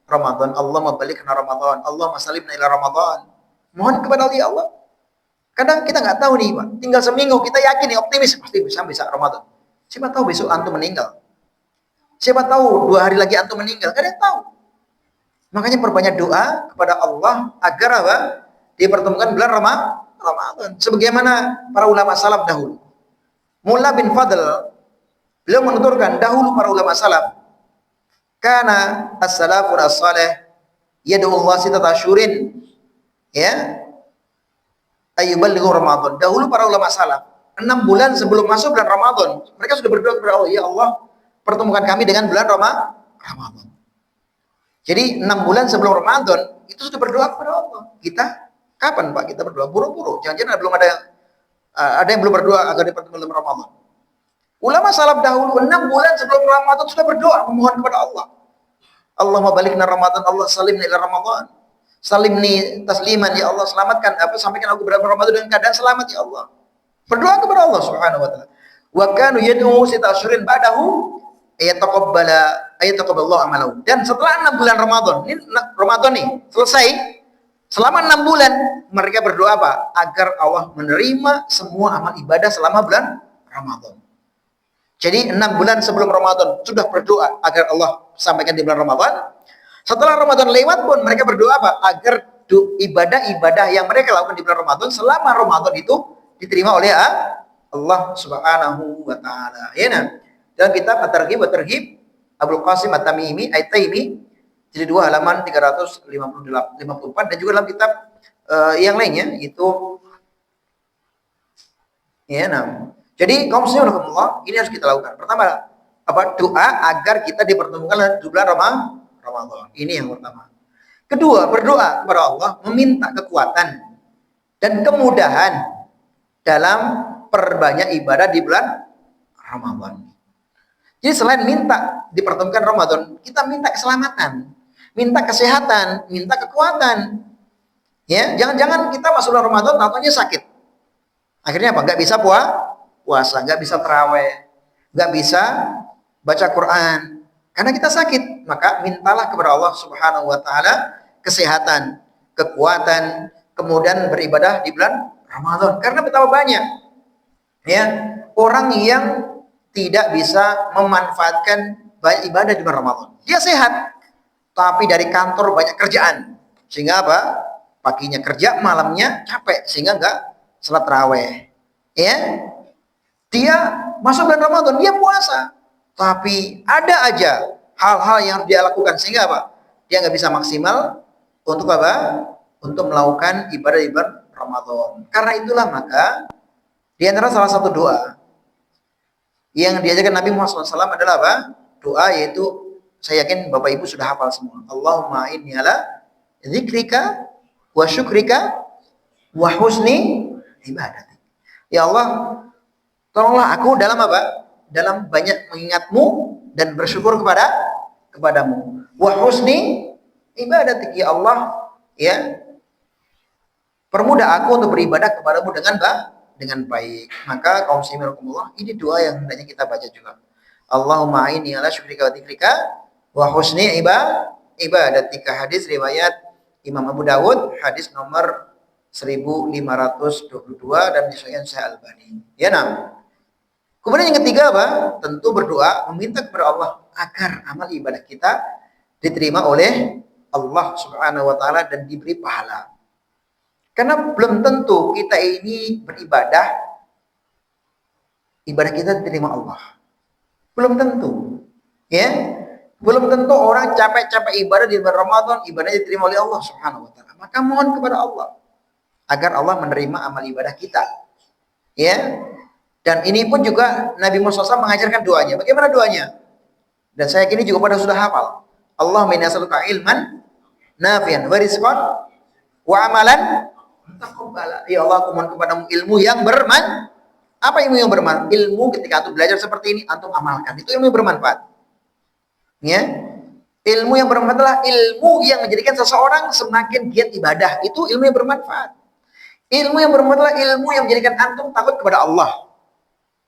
Ramadan. Allahumma balighna Ramadan, Allahumma salimna ila Ramadan. Mohon kepada Allah. Kadang kita nggak tahu nih, Pak. Tinggal seminggu kita yakin nih, optimis pasti bisa Ramadan. Siapa tahu besok antum meninggal. Siapa tahu 2 hari lagi antum meninggal. Gak ada yang tahu. Makanya perbanyak doa kepada Allah agar apa? Dipertemukan bulan Ramadan. Sebagaimana para ulama salaf dahulu. Mullah bin Fadl, beliau menuturkan dahulu para ulama salaf. Karena as-salafun as-salih yad'u Allah sitata asyurin. Ya. Ayyuballighu Ramadan. Dahulu para ulama salaf 6 bulan sebelum masuk bulan Ramadan, mereka sudah berdoa kepada Allah, ya Allah, pertemukan kami dengan bulan Ramadan. Jadi 6 bulan sebelum Ramadan itu sudah berdoa kepada Allah. Kita kapan Pak kita berdoa? Buru-buru. Jangan-jangan belum ada yang belum berdoa agar dipertemukan bulan Ramadan. Ulama salaf dahulu 6 bulan sebelum Ramadan sudah berdoa memohon kepada Allah. Allahumma balighna Ramadan, Allah salimna ila Ramadan. Salimni tasliman, ya Allah, selamatkan sampaikan aku berapa Ramadan dengan keadaan selamat, ya Allah. Berdoa kepada Allah Subhanahu wa taala. Wa kanu yad'u sita asyurin ba'dahu ayataqabbalallahu amalahu. Dan setelah 6 bulan Ramadan nih selesai, selama 6 bulan mereka berdoa apa? Agar Allah menerima semua amal ibadah selama bulan Ramadan. Jadi 6 bulan sebelum Ramadan sudah berdoa agar Allah sampaikan di bulan Ramadan. Setelah Ramadan lewat pun mereka berdoa apa? Agar ibadah-ibadah yang mereka lakukan di bulan Ramadan selama Ramadan itu diterima oleh Allah Subhanahu wa taala. Ya, nah. Dalam kitab At-Targhib wa Tarhib Abdul Qasim At-Tamimi At-Taimi jilid 2 halaman 354 dan juga dalam kitab yang lainnya itu ya, nah. Jadi kaum muslimin rahimakumullah, ini harus kita lakukan. Pertama, doa agar kita dipertemukan di bulan Ramadan. Ini yang pertama. Kedua, berdoa kepada Allah meminta kekuatan dan kemudahan dalam perbanyak ibadah di bulan Ramadan. Jadi selain minta dipertemukan Ramadan, kita minta keselamatan, minta kesehatan, minta kekuatan. Ya, jangan-jangan kita masuk bulan Ramadan tahunya sakit. Akhirnya apa? Nggak bisa puasa, nggak bisa tarawih, nggak bisa baca Quran. Karena kita sakit, maka mintalah kepada Allah Subhanahu wa taala kesehatan, kekuatan, kemudian beribadah di bulan Ramadan. Karena betapa banyak orang yang tidak bisa memanfaatkan banyak ibadah di bulan Ramadan. Dia sehat, tapi dari kantor banyak kerjaan. Sehingga apa? Paginya kerja, malamnya capek sehingga enggak salat tarawih. Ya. Dia masuk bulan Ramadan, dia puasa. Tapi ada aja hal-hal yang harus dia lakukan sehingga apa? Dia nggak bisa maksimal untuk apa? Untuk melakukan ibadah-ibadah Ramadan. Karena itulah maka di antara salah satu doa yang diajarkan Nabi Muhammad SAW adalah apa? Doa yaitu saya yakin Bapak Ibu sudah hafal semua. Allahumma inni ala dzikrika wa syukrika wa husni ibadati. Ya Allah, tolonglah aku dalam apa? Dalam banyak mengingatmu dan bersyukur kepadamu. Wa husni ibadati, ya Allah, ya, permudah aku untuk beribadah kepadamu dengan baik. Maka kaum muslimin rahimakumullah, ini doa yang hendaknya kita baca juga. Allahumma aini ala syukrika wa dzikrika wa husni ibadatika. Hadis riwayat Imam Abu Dawud, hadis nomor 1522 dan disahihkan Syekh Albani. Ya, nah. Kemudian yang ketiga apa? Tentu berdoa meminta kepada Allah agar amal ibadah kita diterima oleh Allah Subhanahu wa taala dan diberi pahala. Karena belum tentu kita ini beribadah, ibadah kita diterima Allah. Belum tentu. Ya. Belum tentu orang capek-capek ibadah di bulan Ramadan, ibadahnya diterima oleh Allah Subhanahu wa taala. Maka mohon kepada Allah agar Allah menerima amal ibadah kita. Ya. Dan ini pun juga Nabi Muhammad SAW mengajarkan doanya. Bagaimana doanya? Dan saya kini juga pada sudah hafal. Allahumma inni as'aluka ilman nafi'an wa rizqan wa amalan taqabbala. Ya Allah, aku mohon kepadamu ilmu yang bermanfaat. Apa ilmu yang bermanfaat? Ilmu ketika antum belajar seperti ini, antum amalkan. Itu ilmu yang bermanfaat. Ya. Ilmu yang bermanfaat adalah ilmu yang menjadikan seseorang semakin giat ibadah. Itu ilmu yang bermanfaat. Ilmu yang bermanfaat adalah ilmu yang menjadikan antum takut kepada Allah.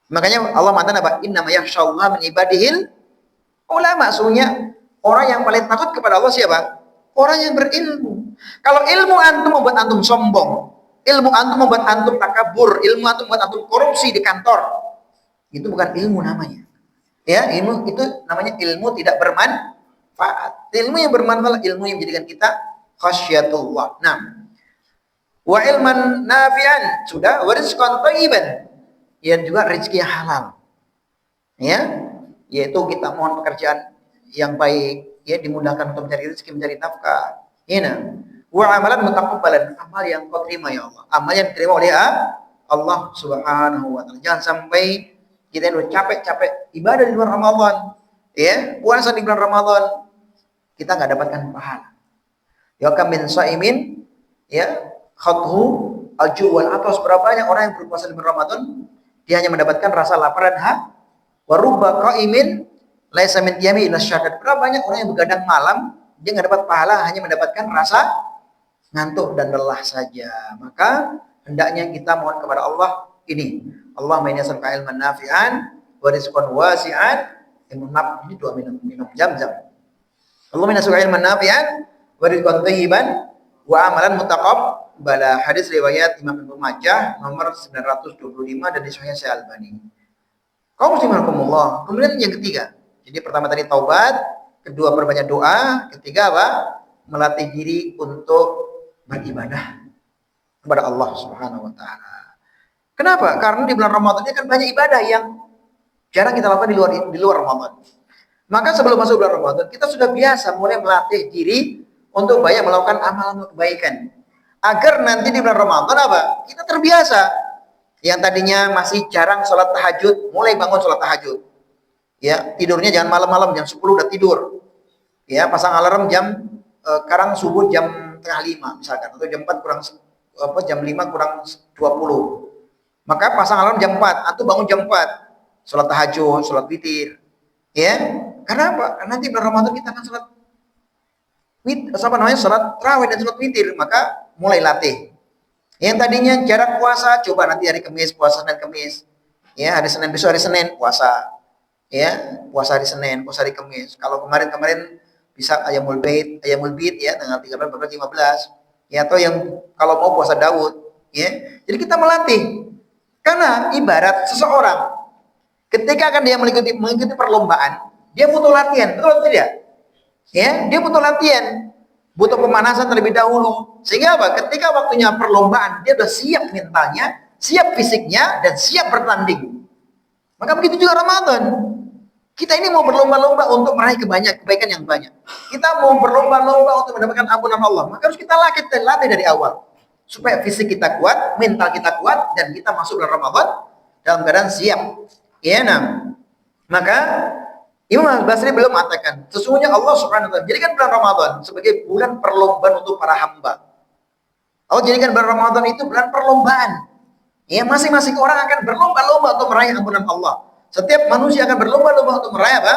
Makanya Allah mengatakan apa? Innama yakhsyallaha min ibadihil ulama. Sesungguhnya orang yang paling takut kepada Allah siapa? Orang yang berilmu. Kalau ilmu antum membuat antum sombong, ilmu antum membuat antum takabur, ilmu antum membuat antum korupsi di kantor, itu bukan ilmu namanya. Ya, ilmu itu namanya ilmu tidak bermanfaat. Ilmu yang bermanfaat, ilmu yang menjadikan kita khasyatullah. Nah, wa ilman nafi'an, sudah, wa rizqan thayyiban, yang juga rezeki yang halal. Ya, yaitu kita mohon pekerjaan yang baik, ya, dimudahkan untuk mencari rezeki, mencari nafkah. Ini wa amalan mutaqabbalan, amal yang kau terima ya Allah, amal yang diterima oleh Allah Subhanahu wa taala. Jangan sampai kita udah capek-capek ibadah di bulan Ramadan, ya, puasa di bulan Ramadan, kita nggak dapatkan pahala. Ya kam min shaimin, ya, khathu al-ju' wal atas. Berapa banyak orang yang berpuasa di bulan Ramadan, dia hanya mendapatkan rasa lapar dan haus. Wa rubba qaimin laisa min qiyami illa syadat. Berapa banyak orang yang begadang malam, dia nggak dapat pahala, hanya mendapatkan rasa ngantuk dan lelah saja. Maka hendaknya kita mohon kepada Allah ini. Allahumma inni as'aluka ilman nafi'an wa rizqan wasi'an. Ini doa minum jam-jam. Allahumma inni as'aluka ilman nafi'an wa rizqan thayyiban wa amalan mutaqabbala. Hadis riwayat Imam Ibnu Majah nomor 925 dan disahihkan Syekh Albani. Kaum muslimin rahimakumullah. Kemudian yang ketiga. Jadi pertama tadi taubat, kedua perbanyak doa, ketiga apa? Melatih diri untuk beribadah kepada Allah Subhanahu wa taala. Kenapa? Karena di bulan Ramadan ini kan banyak ibadah yang jarang kita lakukan di luar Ramadan. Maka sebelum masuk bulan Ramadan, kita sudah biasa mulai melatih diri untuk banyak melakukan amalan kebaikan. Agar nanti di bulan Ramadan apa? Kita terbiasa. Yang tadinya masih jarang sholat tahajud, mulai bangun sholat tahajud. Ya, tidurnya jangan malam-malam, jam 10 udah tidur. Ya, pasang alarm sekarang subuh jam tengah 5 misalkan, atau jam 4 kurang jam 5 kurang 20. Maka pasang alarm jam 4, atau bangun jam 4. Sholat tahajud, sholat witir. Ya, karena apa? Karena nanti bulan Ramadan kita akan sholat sholat tarawih dan sholat witir. Maka mulai latih. Yang tadinya jarang puasa, coba nanti hari Kamis puasa Senin Kamis. Ya, hari Senin, besok hari Senin puasa. Ya, puasa hari Senin, puasa hari Kamis. Kalau kemarin bisa ayamul bid ya, tanggal 13, 14, 15. Ya, atau yang kalau mau puasa Daud, ya. Jadi kita melatih. Karena ibarat seseorang ketika akan dia mengikuti perlombaan, dia butuh latihan, betul atau tidak? Ya, dia butuh latihan. Butuh pemanasan terlebih dahulu. Sehingga apa? Ketika waktunya perlombaan, dia sudah siap mentalnya, siap fisiknya, dan siap bertanding. Maka begitu juga Ramadan. Kita ini mau berlomba-lomba untuk meraih kebaikan yang banyak. Kita mau berlomba-lomba untuk mendapatkan ampunan Allah. Maka harus kita latih dari awal. Supaya fisik kita kuat, mental kita kuat, dan kita masuk bulan Ramadan dalam keadaan siap. Ya, nah. Maka Imam Al-Basri belum mengatakan, sesungguhnya Allah Subhanahu wa taala jadikan bulan Ramadan sebagai bulan perlombaan untuk para hamba. Allah jadikan bulan Ramadan itu bulan perlombaan. Ya, masing-masing orang akan berlomba-lomba untuk meraih ampunan Allah. Setiap manusia akan berlomba-lomba untuk meraih apa?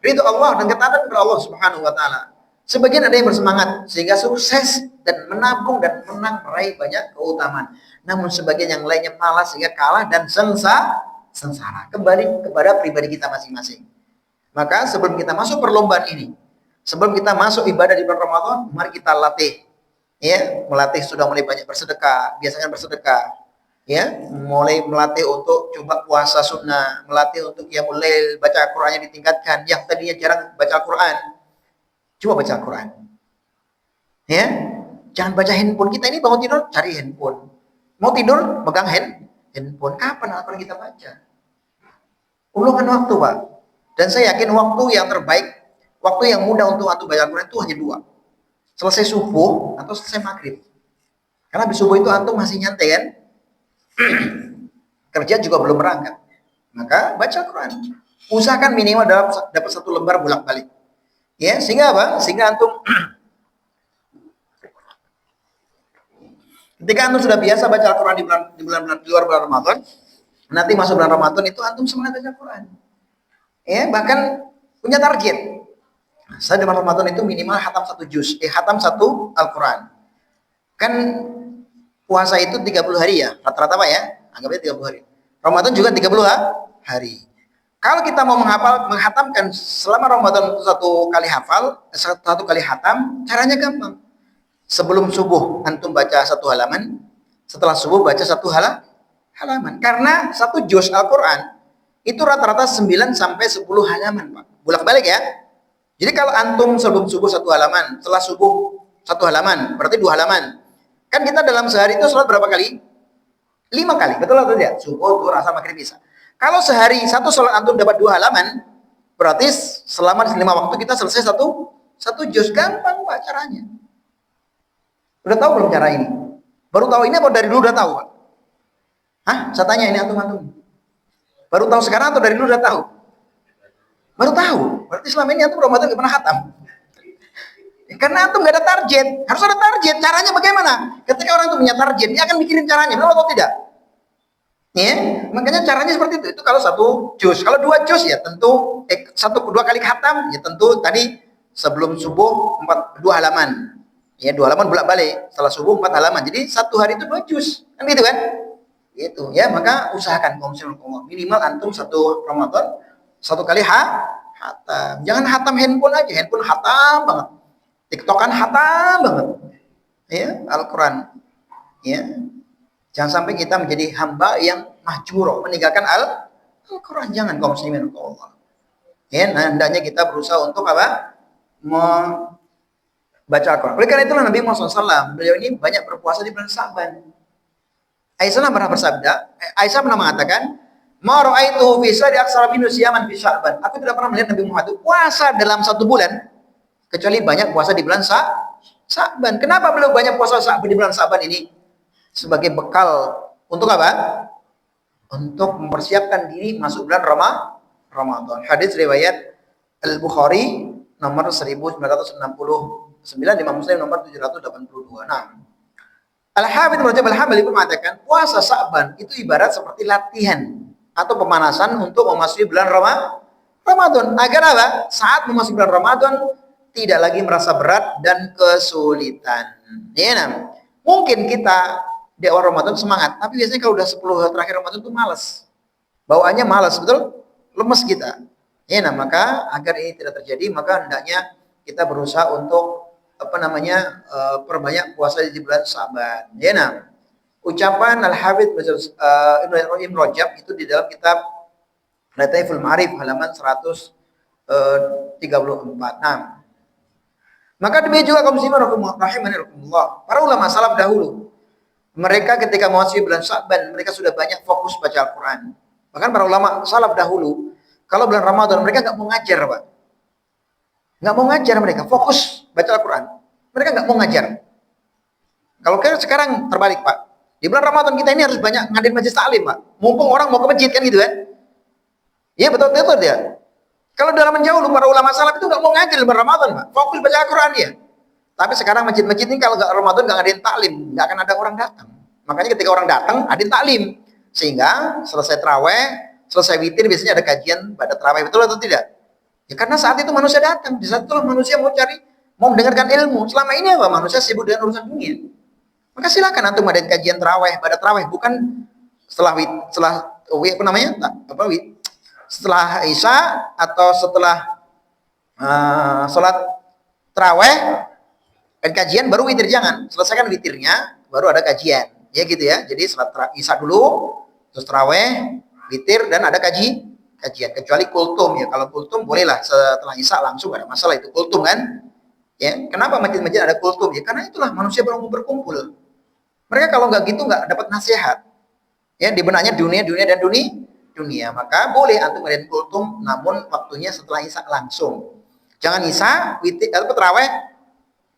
Ridho Allah dan ketaatan kepada Allah Subhanahu wa taala. Sebagian ada yang bersemangat sehingga sukses dan menabung dan menang meraih banyak keutamaan. Namun sebagian yang lainnya malas sehingga kalah dan sengsara. Kembali kepada pribadi kita masing-masing. Maka sebelum kita masuk perlombaan ini, sebelum kita masuk ibadah di bulan Ramadan, mari kita latih. Ya, melatih sudah mulai banyak bersedekah, biasakan bersedekah. Ya, mulai melatih untuk coba puasa sunnah, melatih untuk qiyamul baca Qur'annya ditingkatkan. Yang tadinya jarang baca Quran, coba baca Quran. Ya, jangan baca handphone. Kita ini bangun tidur cari handphone, mau tidur pegang handphone. Kapan Al-Quran kita baca? Ulungkan waktu, Pak. Dan saya yakin waktu yang terbaik, waktu yang mudah untuk antum baca Al-Quran itu hanya dua. Selesai subuh atau selesai maghrib. Karena di subuh itu antum masih nyantai kan? Kerja juga belum berangkat. Maka baca Quran. Usahakan minimal dapat satu lembar bolak-balik. Ya, sehingga apa? Sehingga antum ketika antum sudah biasa baca Al-Quran di luar bulan Ramadan, nanti masuk bulan Ramadan itu antum semangat baca Quran. Ya, bahkan punya target. Saya di bulan Ramadan itu minimal hatam satu juz, hatam satu Al-Quran. Kan puasa itu 30 hari ya, rata-rata Pak ya, anggapnya 30 hari. Ramadan juga 30 hari. Kalau kita mau menghatamkan selama Ramadan itu satu kali hafal, satu kali hatam, caranya gampang. Sebelum subuh antum baca satu halaman, setelah subuh baca satu halaman. Karena satu juz Al-Quran itu rata-rata 9 sampai 10 halaman, Pak. Bolak-balik ya. Jadi kalau antum sebelum subuh satu halaman, setelah subuh satu halaman, berarti 2 halaman. Kan kita dalam sehari itu sholat berapa kali? 5 kali, betul atau tidak? Subuh, duhur, asar, maghrib, isya. Kalau sehari satu sholat antum dapat 2 halaman, berarti selama 5 waktu kita selesai satu juz. Gampang Pak caranya. Udah tahu belum cara ini? Baru tahu ini apa dari dulu udah tahu Pak? Hah? Saya tanya ini antum. Baru tahu sekarang atau dari dulu udah tahu? Baru tahu. Berarti selama ini antum Ramadan gak pernah khatam. Karena antum gak ada target. Harus ada target. Caranya bagaimana? Ketika orang itu punya target, dia akan mikirin caranya. Benar atau tidak? Ya, makanya caranya seperti itu. Itu kalau satu juz. Kalau 2 juz ya tentu 2 kali khatam ya tentu tadi sebelum subuh 2 halaman. Ya 2 halaman bolak-balik. Setelah subuh 4 halaman. Jadi satu hari itu 2 juz. Kan gitu kan? Gitu ya, maka usahakan minimal antum satu Ramadan 1 kali hatam. Jangan hatam handphone aja. Handphone hatam banget. TikTokan hatam banget. Ya, Al-Quran. Ya. Jangan sampai kita menjadi hamba yang mahjur, meninggalkan Al-Quran. Jangan kaum muslimin Allah. Ya, nah, hendaknya kita berusaha untuk apa? Membaca Al-Quran. Oleh karena itulah Nabi Muhammad SAW, beliau ini banyak berpuasa di bulan Sa'ban. Aisyah pernah bersabda, Aisyah pernah mengatakan, "Ma ra'aitu fi sa'di aksara min siyaman fi Sya'ban." Aku tidak pernah melihat Nabi Muhammad itu puasa dalam 1 bulan kecuali banyak puasa di bulan Sa'ban. Kenapa beliau banyak puasa di bulan Sa'ban ini? Sebagai bekal untuk apa? Untuk mempersiapkan diri masuk bulan Ramadan. Hadis riwayat Al-Bukhari nomor 1969, Imam Muslim nomor 782. Nah, Al-Hafidz Ibnu Rajab Al-Hambali mengatakan puasa Sa'ban itu ibarat seperti latihan atau pemanasan untuk memasuki bulan Ramadan. Agar apa? Saat memasuki bulan Ramadan tidak lagi merasa berat dan kesulitan. Ya, nah. Mungkin kita di awal Ramadan semangat, tapi biasanya kalau udah 10 hari terakhir Ramadan itu malas. Bawaannya malas, betul? Lemes kita. Ya, nah, maka agar ini tidak terjadi, maka hendaknya kita berusaha untuk perbanyak puasa di bulan Sa'ban. Ya, nah. Ucapan Al-Hafidz Ibnu Rajab itu di dalam kitab Lataiful Ma'arif halaman 134. Nah, maka demikian juga kaum muslimin rahimanirrahimanirrahimallah. Para ulama salaf dahulu, mereka ketika memasuki bulan Sa'ban, mereka sudah banyak fokus baca Al-Quran. Bahkan para ulama salaf dahulu, kalau bulan Ramadan mereka nggak mau ngajar, Pak. Nggak mau ngajar mereka, fokus baca Al-Quran. Mereka nggak mau ngajar. Kalau sekarang terbalik, Pak. Di bulan Ramadan kita ini harus banyak ngadain majelis taklim, Pak. Mumpung orang mau ke masjid kan gitu kan. Iya betul dia. Kalau dalam menjauh para ulama salaf itu nggak mau ngajar di bulan Ramadan, Pak. Fokus baca Al-Quran dia. Tapi sekarang masjid-masjid ini kalau nggak Ramadan nggak ngadain taklim, nggak akan ada orang datang. Makanya ketika orang datang, ada taklim. Sehingga selesai terawih, selesai witir, biasanya ada kajian pada terawih. Betul atau tidak? Ya karena saat itu manusia datang. Di saat itu manusia mau mendengarkan ilmu. Selama ini apa? Manusia sibuk dengan urusan dunia. Maka silakan antum ngadain kajian terawih, pada terawih. Bukan setelah Isya atau setelah sholat terawih dan kajian baru witir, jangan. Selesaikan witirnya baru ada kajian. Ya gitu ya. Jadi sholat Isya dulu, terus terawih, witir, dan ada kajian. Kecuali kultum ya. Kalau kultum bolehlah setelah Isya langsung, gak ada masalah, itu kultum kan. Ya, kenapa masjid-masjid ada kultum? Ya karena itulah manusia baru berkumpul. Mereka kalau nggak gitu nggak dapat nasihat. Ya, di benaknya dunia dan dunia. Maka boleh antum ngadain kultum, namun waktunya setelah Isya langsung. Jangan Isya, witir atau terawih,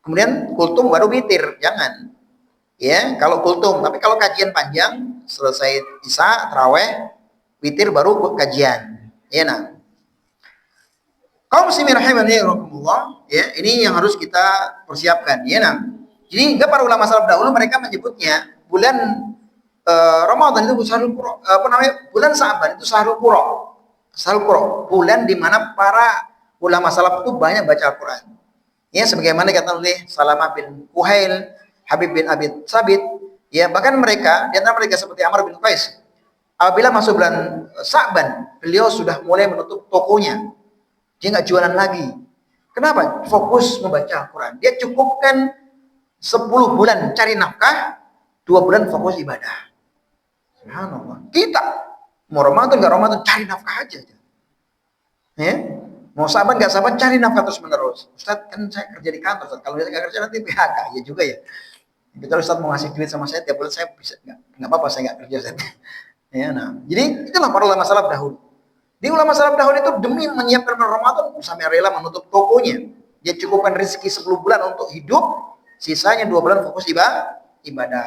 kemudian kultum baru witir, jangan. Ya, kalau kultum, tapi kalau kajian panjang, selesai Isya, terawih, witir baru kajian. Ya, nah. Kaum muslimin rahimani rahimakumullah, ya, ini yang harus kita persiapkan, ya, nah. Jadi enggak, para ulama salaf dahulu mereka menyebutnya bulan Ramadan itu bulan Sa'ban itu Syahrul Qura. Bulan di mana para ulama salaf itu banyak baca Al-Qur'an. Ya, sebagaimana kata oleh Salamah bin Kuhail, Habib bin Abi Sabit, ya, bahkan mereka, di antara mereka seperti Amr bin Qais, apabila masuk bulan Sa'ban, beliau sudah mulai menutup tokonya. Dia nggak jualan lagi. Kenapa? Fokus membaca Al-Quran. Dia cukupkan 10 bulan cari nafkah, 2 bulan fokus ibadah. Subhanallah. Kita mau Ramadan nggak Ramadan, cari nafkah aja. Ya? Mau sahabat nggak sahabat, cari nafkah terus menerus. Ustaz, kan saya kerja di kantor, Ustaz. Kalau saya nggak kerja nanti PHK. Ya juga ya. Betul, Ustaz mau ngasih duit sama saya tiap bulan, saya bisa nggak apa-apa, saya nggak kerja, Ustaz. Ya, nah. Jadi itulah para ulama salaf dahulu. Di ulama salaf dahulu itu demi menyiapkan Ramadan sampai rela menutup tokonya. Dia cukupkan rezeki 10 bulan untuk hidup, sisanya 2 bulan fokus ibadah.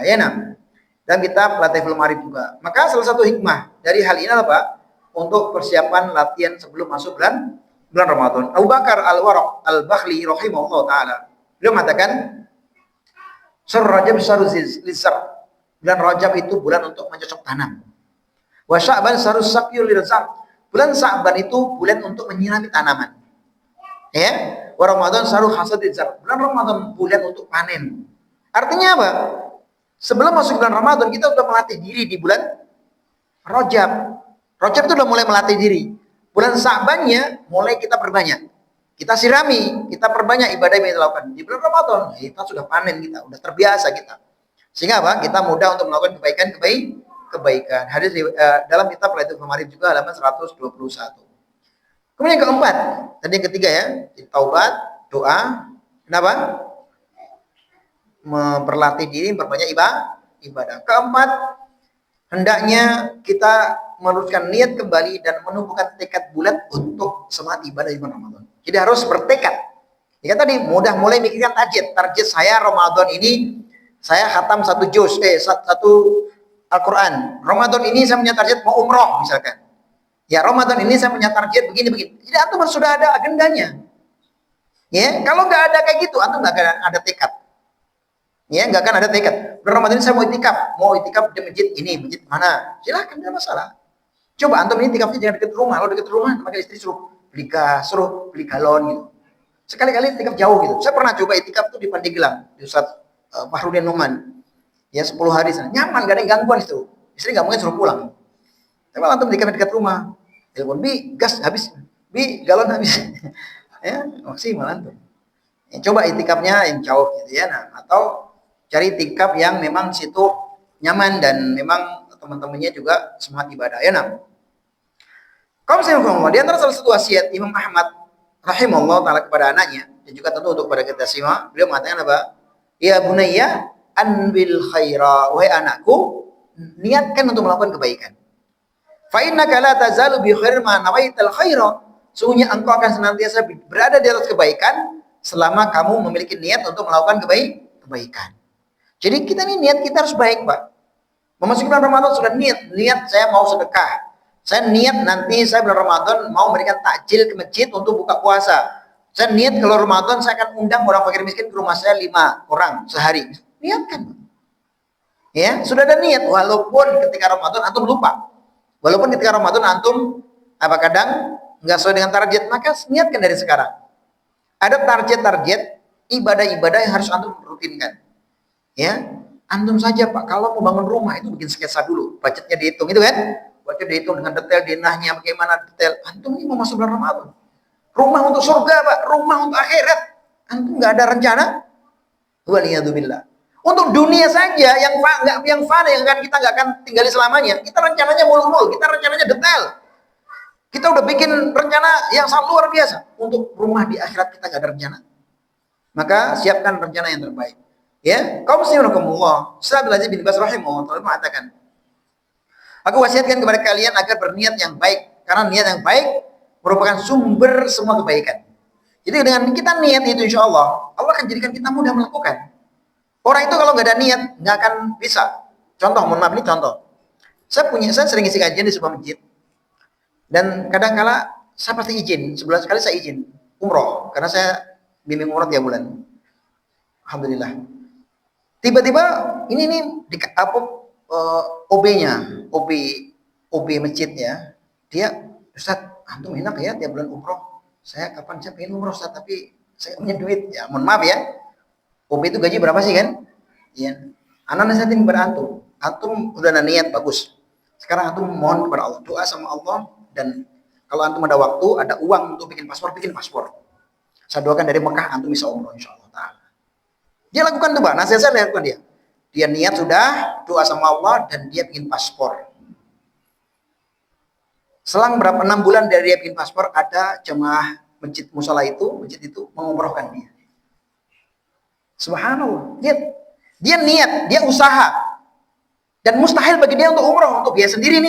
Ya, nah. Dan kita pelatih film arif juga. Maka salah satu hikmah dari hal ini apa? Untuk persiapan latihan sebelum masuk bulan Ramadan. Abu Bakar Al-Waraq Al-Bakhli rahimahullah taala, beliau mengatakan, "Syahrul Rajab syahrul lizar." Bulan Rajab itu bulan untuk mencocok tanam. Wa Sya'ban syahrul saqyul lizar. Bulan Sya'ban itu bulan untuk menyirami tanaman. Ya, wa Ramadan syahrul hasadil zar. Bulan Ramadan bulan untuk panen. Artinya apa? Sebelum masuk bulan Ramadan kita sudah melatih diri di bulan Rajab. Rajab itu sudah mulai melatih diri. Bulan Sya'bannya mulai kita perbanyak. Kita sirami, kita perbanyak ibadah yang kita lakukan. Di bulan Ramadan kita sudah panen, kita sudah terbiasa kita. Sehingga apa? Kita mudah untuk melakukan kebaikan. Hadis dalam kitab Al-Hadith Al-Marif juga halaman 121. Kemudian yang keempat, tadi yang ketiga ya, taubat, doa. Kenapa? Memperlatih diri, memperbanyak ibadah. Keempat, hendaknya kita meluruskan niat kembali dan menumbuhkan tekad bulat untuk semangat ibadah di bulan Ramadan. Jadi harus bertekad. Ya tadi mudah mulai mikirkan target saya Ramadan ini saya khatam satu Al-Quran. Ramadan ini saya punya target mau umroh misalkan. Ya, Ramadan ini saya punya target begini. Jadi antum sudah ada agendanya. Ya, kalau nggak ada kayak gitu, antum nggak akan ada tekad. Ya, nggak akan ada tekad. Ramadan ini saya mau itikaf di masjid ini, masjid mana? Silakan, tidak masalah. Coba antum ini itikafnya jangan dekat rumah. Kalau dekat rumah, maka istri suruh beli galon gitu. Sekali-kali itikaf jauh gitu. Saya pernah coba itikaf tuh di Pandeglang, di Ustaz Fahrudin Numan. Ya 10 hari sana. Nyaman, gak ada gangguan itu. Istri nggak mungkin suruh pulang. Tapi kalau antum itikaf dekat rumah, telepon, "Bi, gas habis. Bi, galon habis." Ya, maksimal antum. Ya, coba itikafnya yang jauh gitu ya. Nah, atau cari itikaf yang memang situ nyaman dan memang teman-temannya juga semangat ibadah. Ya, nah. Kaum muslimin, di antara salah satu wasiat Imam Ahmad rahimahullah taala kepada anaknya dan juga tentu untuk kepada kita semua, beliau mengatakan apa? Ya bunayya anbil khaira, wahai anakku, niatkan untuk melakukan kebaikan. Fa innaka la tazalu bi khair ma nawaital khaira. Sungguhnya engkau akan senantiasa berada di atas kebaikan selama kamu memiliki niat untuk melakukan kebaikan. Jadi kita ini niat kita harus baik, Pak. Memasuki bulan Ramadan sudah niat saya mau sedekah. Saya niat nanti saya bulan Ramadan mau memberikan takjil ke masjid untuk buka puasa. Saya niat kalau Ramadan saya akan undang orang fakir miskin ke rumah saya 5 orang sehari. Niatkan. Ya, sudah ada niat walaupun ketika Ramadan antum lupa. Walaupun ketika Ramadan antum kadang nggak sesuai dengan target, maka niatkan dari sekarang. Ada target-target ibadah-ibadah yang harus antum rutinkan. Ya, antum saja Pak, kalau mau bangun rumah itu bikin sketsa dulu, budgetnya dihitung itu kan? Budget dihitung dengan detail, dinahnya bagaimana detail. Antum ini mau masuk bulan Ramadan. Rumah untuk surga Pak, rumah untuk akhirat. Antum nggak ada rencana? Waliyadzubillah. Untuk dunia saja yang fana yang kan kita nggak akan tinggali selamanya. Kita rencananya mulu-mulu, kita rencananya detail. Kita udah bikin rencana yang sangat luar biasa. Untuk rumah di akhirat kita nggak ada rencana. Maka siapkan rencana yang terbaik. Ya, kaum muslimin rahimakumullah. Sa'ad bin Aziz bin Baz rahimahullah mengatakan, aku wasiatkan kepada kalian agar berniat yang baik, karena niat yang baik merupakan sumber semua kebaikan. Jadi dengan kita niat itu insya Allah akan jadikan kita mudah melakukan. Orang itu kalau nggak ada niat nggak akan bisa. Contoh, mohon maaf ini contoh. Saya sering isi kajian di sebuah masjid dan kadang-kala saya pasti izin, sebulan sekali saya izin umroh karena saya bimbing umroh tiap bulan. Alhamdulillah. Tiba-tiba ini OB-nya, OB masjidnya, dia, Ustaz, antum enak ya tiap bulan umroh. Saya pengen umroh Ustaz, tapi saya punya duit. Ya, mohon maaf ya. OB itu gaji berapa sih kan? Iya. Anak nasihatin kepada antum. Antum udah ada niat bagus. Sekarang antum mohon kepada Allah, doa sama Allah, dan kalau antum ada waktu, ada uang untuk bikin paspor, bikin paspor. Saya doakan dari Mekah antum bisa umroh insyaallah taala. Dia lakukan tuh Pak, nasihat saya lakukan dia. Dia niat sudah, doa sama Allah, dan dia bikin paspor. Selang 6 bulan dari dia bikin paspor, ada jemaah masjid itu mengumrohkan dia. Subhanallah, dia niat, dia usaha, dan mustahil bagi dia untuk umroh, untuk biaya sendiri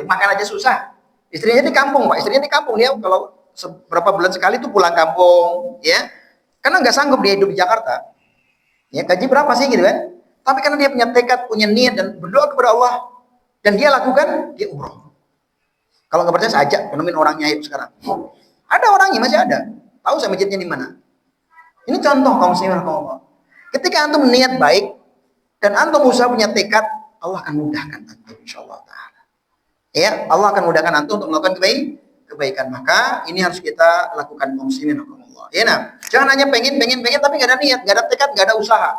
makan aja susah. Istrinya di kampung Pak, dia kalau beberapa bulan sekali tuh pulang kampung, ya, karena nggak sanggup dia hidup di Jakarta. Ya, gaji berapa sih gitu kan? Tapi karena dia punya tekad, punya niat dan berdoa kepada Allah, dan dia lakukan, dia umroh. Kalau nggak percaya saya ajak, penemuin orangnya yuk sekarang. Ada orangnya, masih ada. Tahu saya masjidnya di mana? Ini contoh kaum muslimin rahimakumullah. Ketika antum niat baik dan antum usaha punya tekad, Allah akan mudahkan antum insyaallah taala. Ya, Allah akan mudahkan antum untuk melakukan kebaikan. Maka ini harus kita lakukan kaum muslimin rahimakumullah. Ya, nah, jangan hanya pengen tapi nggak ada niat, nggak ada tekad, nggak ada usaha.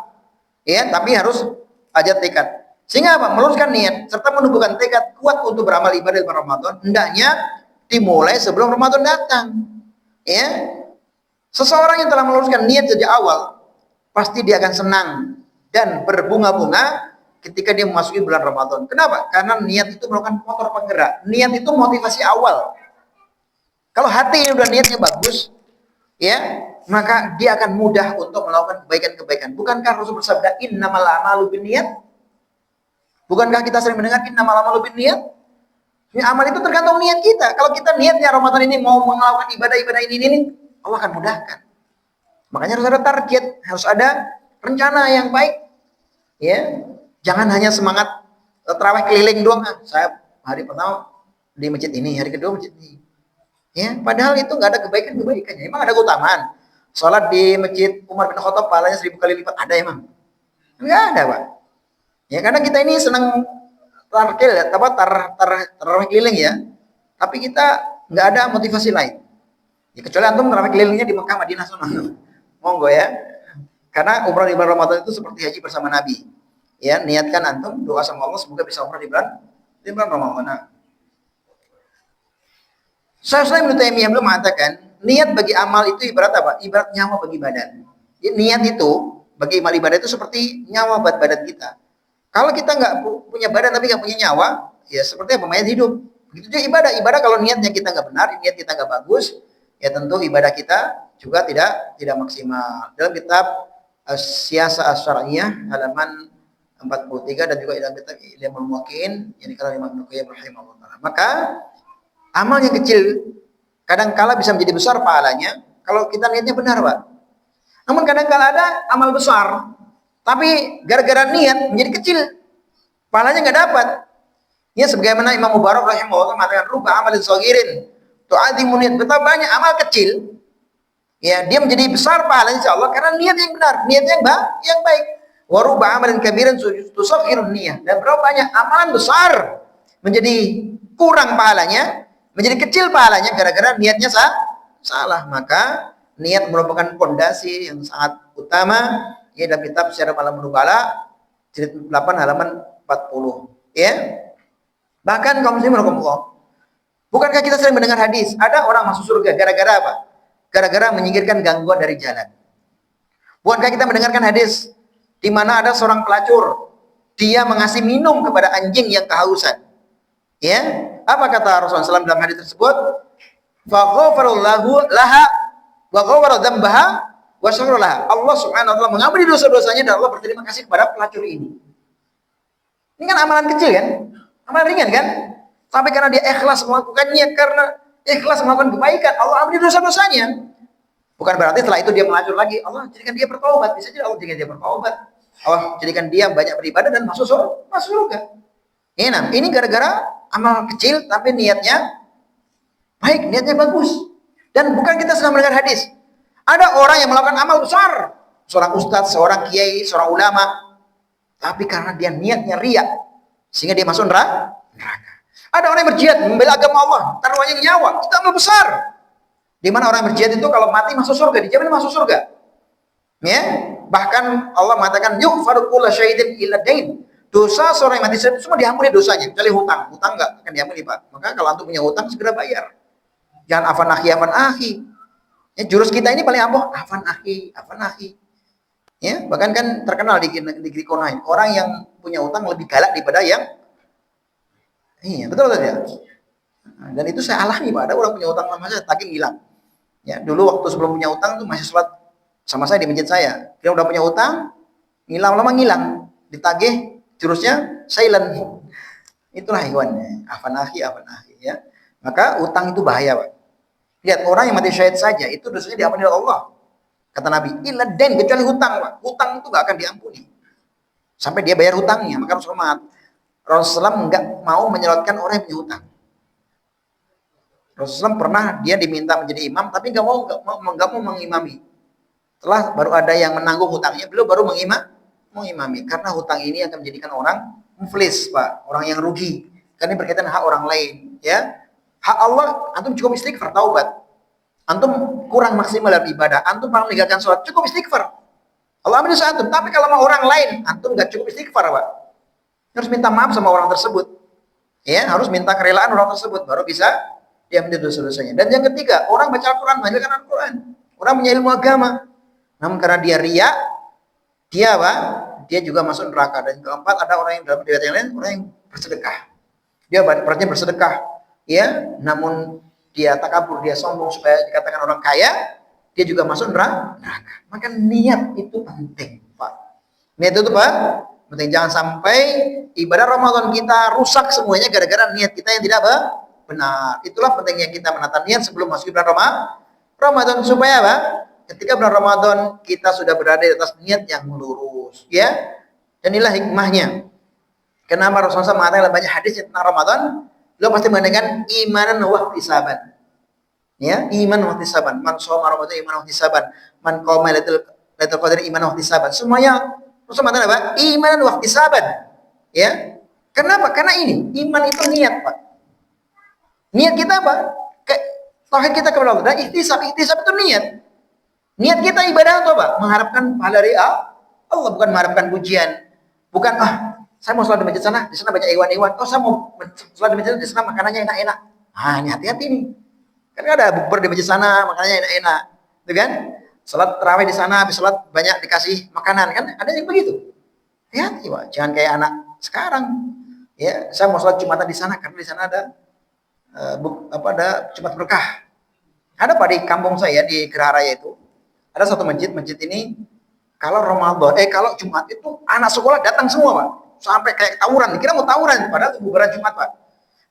Ya, tapi harus ada tekad. Sehingga apa? Meluruskan niat serta menumbuhkan tekad kuat untuk beramal ibadah di Ramadan hendaknya dimulai sebelum Ramadan datang. Ya. Seseorang yang telah meluruskan niat sejak awal pasti dia akan senang dan berbunga-bunga ketika dia memasuki bulan Ramadan. Kenapa? Karena niat itu merupakan motor penggerak. Niat itu motivasi awal. Kalau hati ini udah niatnya bagus, ya, maka dia akan mudah untuk melakukan kebaikan-kebaikan. Bukankah Rasul bersabda, innamal a'malu binniyat? Bukankah kita sering mendengar innamal a'malu binniyat? Amal itu tergantung niat kita. Kalau kita niatnya Ramadan ini mau melakukan ibadah-ibadah ini, Allah akan mudahkan. Makanya harus ada target, harus ada rencana yang baik. Ya, jangan hanya semangat tarawih keliling doang. Saya hari pertama di masjid ini, hari kedua masjid ini. Ya, padahal itu nggak ada kebaikan-kebaikannya. Emang ada keutamaan. Sholat di masjid Umar bin Khattab pahalanya 1000 kali lipat, ada emang? Nggak ada Pak. Ya karena kita ini senang tarawih keliling ya. Tapi kita nggak ada motivasi lain. Ya, kecuali antum tarawih kelilingnya di Mekah, Madinah sana. Monggo ya. Karena umrah di bulan Ramadan itu seperti haji bersama Nabi. Ya, niatkan antum doa sama Allah semoga bisa umrah di bulan Ramadan. Syaikhul Ibnu Taimiyah belum mengatakan niat bagi amal itu ibarat apa? Ibarat nyawa bagi badan. Jadi, niat itu bagi amal ibadah itu seperti nyawa buat badan kita. Kalau kita nggak punya badan tapi nggak punya nyawa, ya seperti apa? Mayat hidup. Begitu juga ibadah. Ibadah kalau niatnya kita nggak benar, niat kita nggak bagus, ya tentu ibadah kita juga tidak maksimal. Dalam kitab As-Siyasah Asy-Syar'iyyah halaman 43 dan juga dalam kitab Ilmul Muwaqqi'in yang dikarangan Imam Ibnu Qayyim rahimahullah. Maka amal yang kecil kadang-kala bisa menjadi besar pahalanya kalau kita niatnya benar, Pak. Namun kadang-kala ada amal besar, tapi gara-gara niat menjadi kecil, pahalanya nggak dapat. Ya sebagaimana Imam Mubarak rahimahullah mengatakan ruba amalin shaghirin tu'adzimu niat. Betapa banyak amal kecil, Ya, dia menjadi besar pahalanya insya Allah karena niat yang benar, niat yang baik. Wa rubba amalin kabiran tusaghirun niyah. Dan berapa banyak amalan besar menjadi kurang pahalanya, menjadi kecil pahalanya gara-gara niatnya salah. Maka niat merupakan pondasi yang sangat utama. Ya, dalam kitab Syarah Malam Nubala jilid 8 halaman 40. Ya. Bahkan kaum muslimin rahimakumullah. Bukankah kita sering mendengar hadis, ada orang masuk surga gara-gara apa? Gara-gara menyingkirkan gangguan dari jalan. Bukankah kita mendengarkan hadis di mana ada seorang pelacur, dia mengasih minum kepada anjing yang kehausan. Ya, apa kata Rasulullah SAW dalam hadis tersebut? Faghfarallahu laha wa ghafara dzambaha wa syakara laha. Allah Subhanahu wa taala mengampuni dosa-dosanya dan Allah berterima kasih kepada pelacur ini. Ini kan amalan kecil kan? Amalan ringan kan? Tapi karena dia ikhlas melakukannya, karena ikhlas melakukan kebaikan, Allah ampuni dosa-dosanya. Bukan berarti setelah itu dia melacur lagi, Allah jadikan dia bertaubat. Bisa jadi Allah jadikan dia bertaubat. Allah jadikan dia banyak beribadah dan masuk surga. Ini gara-gara amal kecil tapi niatnya baik, niatnya bagus. Dan bukan kita sedang mendengar hadis. Ada orang yang melakukan amal besar, seorang ustadz, seorang kiai, seorang ulama, tapi karena dia niatnya riya, sehingga dia masuk neraka. Ada orang yang berjihad membela agama Allah, taruhannya nyawa, itu amal besar. Di mana orang yang berjihad itu kalau mati masuk surga, dijamin masuk surga. Ya, bahkan Allah mengatakan yughfaru kullu syai'in illa dain. Dosa seorang yang mati syahid semua diampuni dosanya, kecuali hutang. Hutang enggak akan diampuni, Pak. Maka kalau antum punya hutang segera bayar. Jangan afan akhi. Ya, jurus kita ini paling ampuh afan akhi. Ya, bahkan kan terkenal di negeri Konai, orang yang punya hutang lebih galak daripada yang iya, betul ya. Dan itu saya alami, Pak. Ada orang punya utang sama saya, tagih hilang. Ya, dulu waktu sebelum punya utang tuh masih sholat sama saya di masjid saya. Dia udah punya utang, lama-lama ngilang. Ditagih, jurusnya silent. Itulah hewannya. Afan akhi ya. Maka utang itu bahaya, Pak. Lihat orang yang mati syahid saja itu dosanya diampuni oleh Allah. Kata Nabi, illa dain, kecuali hutang, Pak. Hutang itu gak akan diampuni. Sampai dia bayar hutangnya. Maka Rasulullah enggak mau menyelotkan orang yang punya hutang. Rasulullah pernah dia diminta menjadi imam, tapi enggak mau mengimami. Setelah baru ada yang menanggung hutangnya, beliau baru mengimami. Karena hutang ini akan menjadikan orang muflis, Pak, orang yang rugi. Karena ini berkaitan hak orang lain, ya. Hak Allah, antum cukup istighfar, taubat. Antum kurang maksimal dalam ibadah, antum pernah meninggalkan sholat, cukup istighfar. Allah amin dosa antum. Tapi kalau mau orang lain, antum enggak cukup istighfar, Pak. Harus minta maaf sama orang tersebut. Ya, harus minta kerelaan orang tersebut baru bisa dia menjadi dosa-dosanya. Dan yang ketiga, orang baca Al-Quran, mengajarkan Al-Quran. Orang punya ilmu agama. Namun karena dia riya, dia apa? Dia juga masuk neraka. Dan keempat, ada orang yang dalam riwayat yang lain, orang yang bersedekah. Dia berarti bersedekah, ya, namun dia takabur, dia sombong supaya dikatakan orang kaya, dia juga masuk neraka. Maka niat itu penting, Pak. Niat itu, Pak, penting. Jangan sampai ibadah Ramadan kita rusak semuanya gara-gara niat kita yang tidak benar. Itulah pentingnya kita menata niat sebelum masuk bulan Ramadan supaya apa? Ketika bulan Ramadan kita sudah berada di atas niat yang lurus, ya. Dan inilah hikmahnya. Kenapa Rasulullah mengatakan dalam banyak hadis tentang Ramadan, beliau pasti mengatakan imanan wa ihtisaban. Ya, iman wa ihtisaban. Man shoma Ramadan iman wa ihtisaban. Man qama lailatul qadar iman wa ihtisaban. Semuanya Rasulullah mengatakan apa? Imanan wa ihtisaban. Ya. Kenapa? Karena ini iman itu niat, Pak. Niat kita apa? Tauhid kita kepada Allah. Dan ihtisab itu niat. Niat kita ibadah itu apa? Mengharapkan pahala dari Allah, bukan mengharapkan pujian. Bukan saya mau sholat di masjid sana, di sana banyak hewan-hewan. Saya mau sholat di masjid sana, di sana makanannya enak-enak. Ini hati-hati nih. Kan ada bukber di masjid sana, makanannya enak-enak. Gitu kan? Sholat tarawih di sana, habis sholat banyak dikasih makanan. Kan ada yang begitu. Hati-hati, Pak. Jangan kayak anak sekarang. Ya, saya mau sholat Jumatan di sana karena di sana ada ada Jumat berkah. Ada, Pak, di kampung saya di Geraraya itu. Ada satu masjid ini kalau Ramadan, kalau Jumat itu anak sekolah datang semua, Pak. Sampai kayak tawuran, dikira mau tawuran, padahal bubaran Jumat, Pak.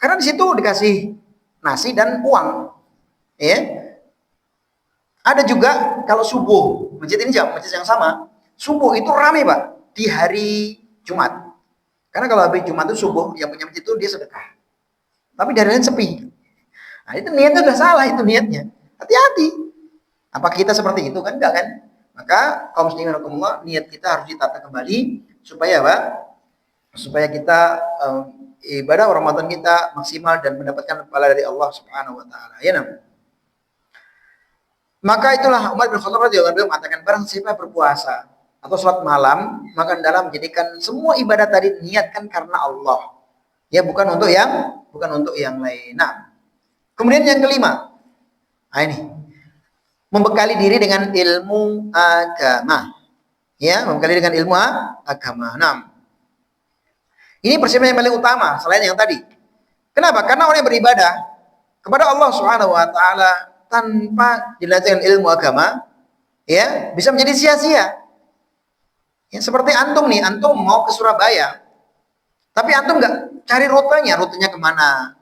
Karena di situ dikasih nasi dan uang. Ya. Ada juga kalau subuh, masjid yang sama, subuh itu ramai, Pak, di hari Jumat. Karena kalau habis Jumat itu subuh, yang punya masjid itu dia sedekah. Tapi dari lain sepi. Nah, itu niatnya udah salah, itu niatnya. Hati-hati. Apa kita seperti itu kan? Enggak kan? Maka kaum muslimin rahimakumullah, niat kita harus ditata kembali supaya apa? Supaya kita ibadah Ramadan kita maksimal dan mendapatkan pahala dari Allah Subhanahu wa taala. Ya, nah. Maka itulah Umar bin Khattab radhiyallahu anhu mengatakan, barang siapa berpuasa atau sholat malam, maka dalam menjadikan semua ibadah tadi niatkan karena Allah. Ya, bukan untuk yang lain. Nah, kemudian yang kelima. Nah, ini membekali diri dengan ilmu agama. Ya, membekali dengan ilmu agama. Nah, ini persiapan yang paling utama selain yang tadi. Kenapa? Karena orang yang beribadah kepada Allah Subhanahu wa taala tanpa dilatih ilmu agama, ya, bisa menjadi sia-sia. Ya, seperti antum nih, antum mau ke Surabaya, tapi antum nggak cari rutenya kemana.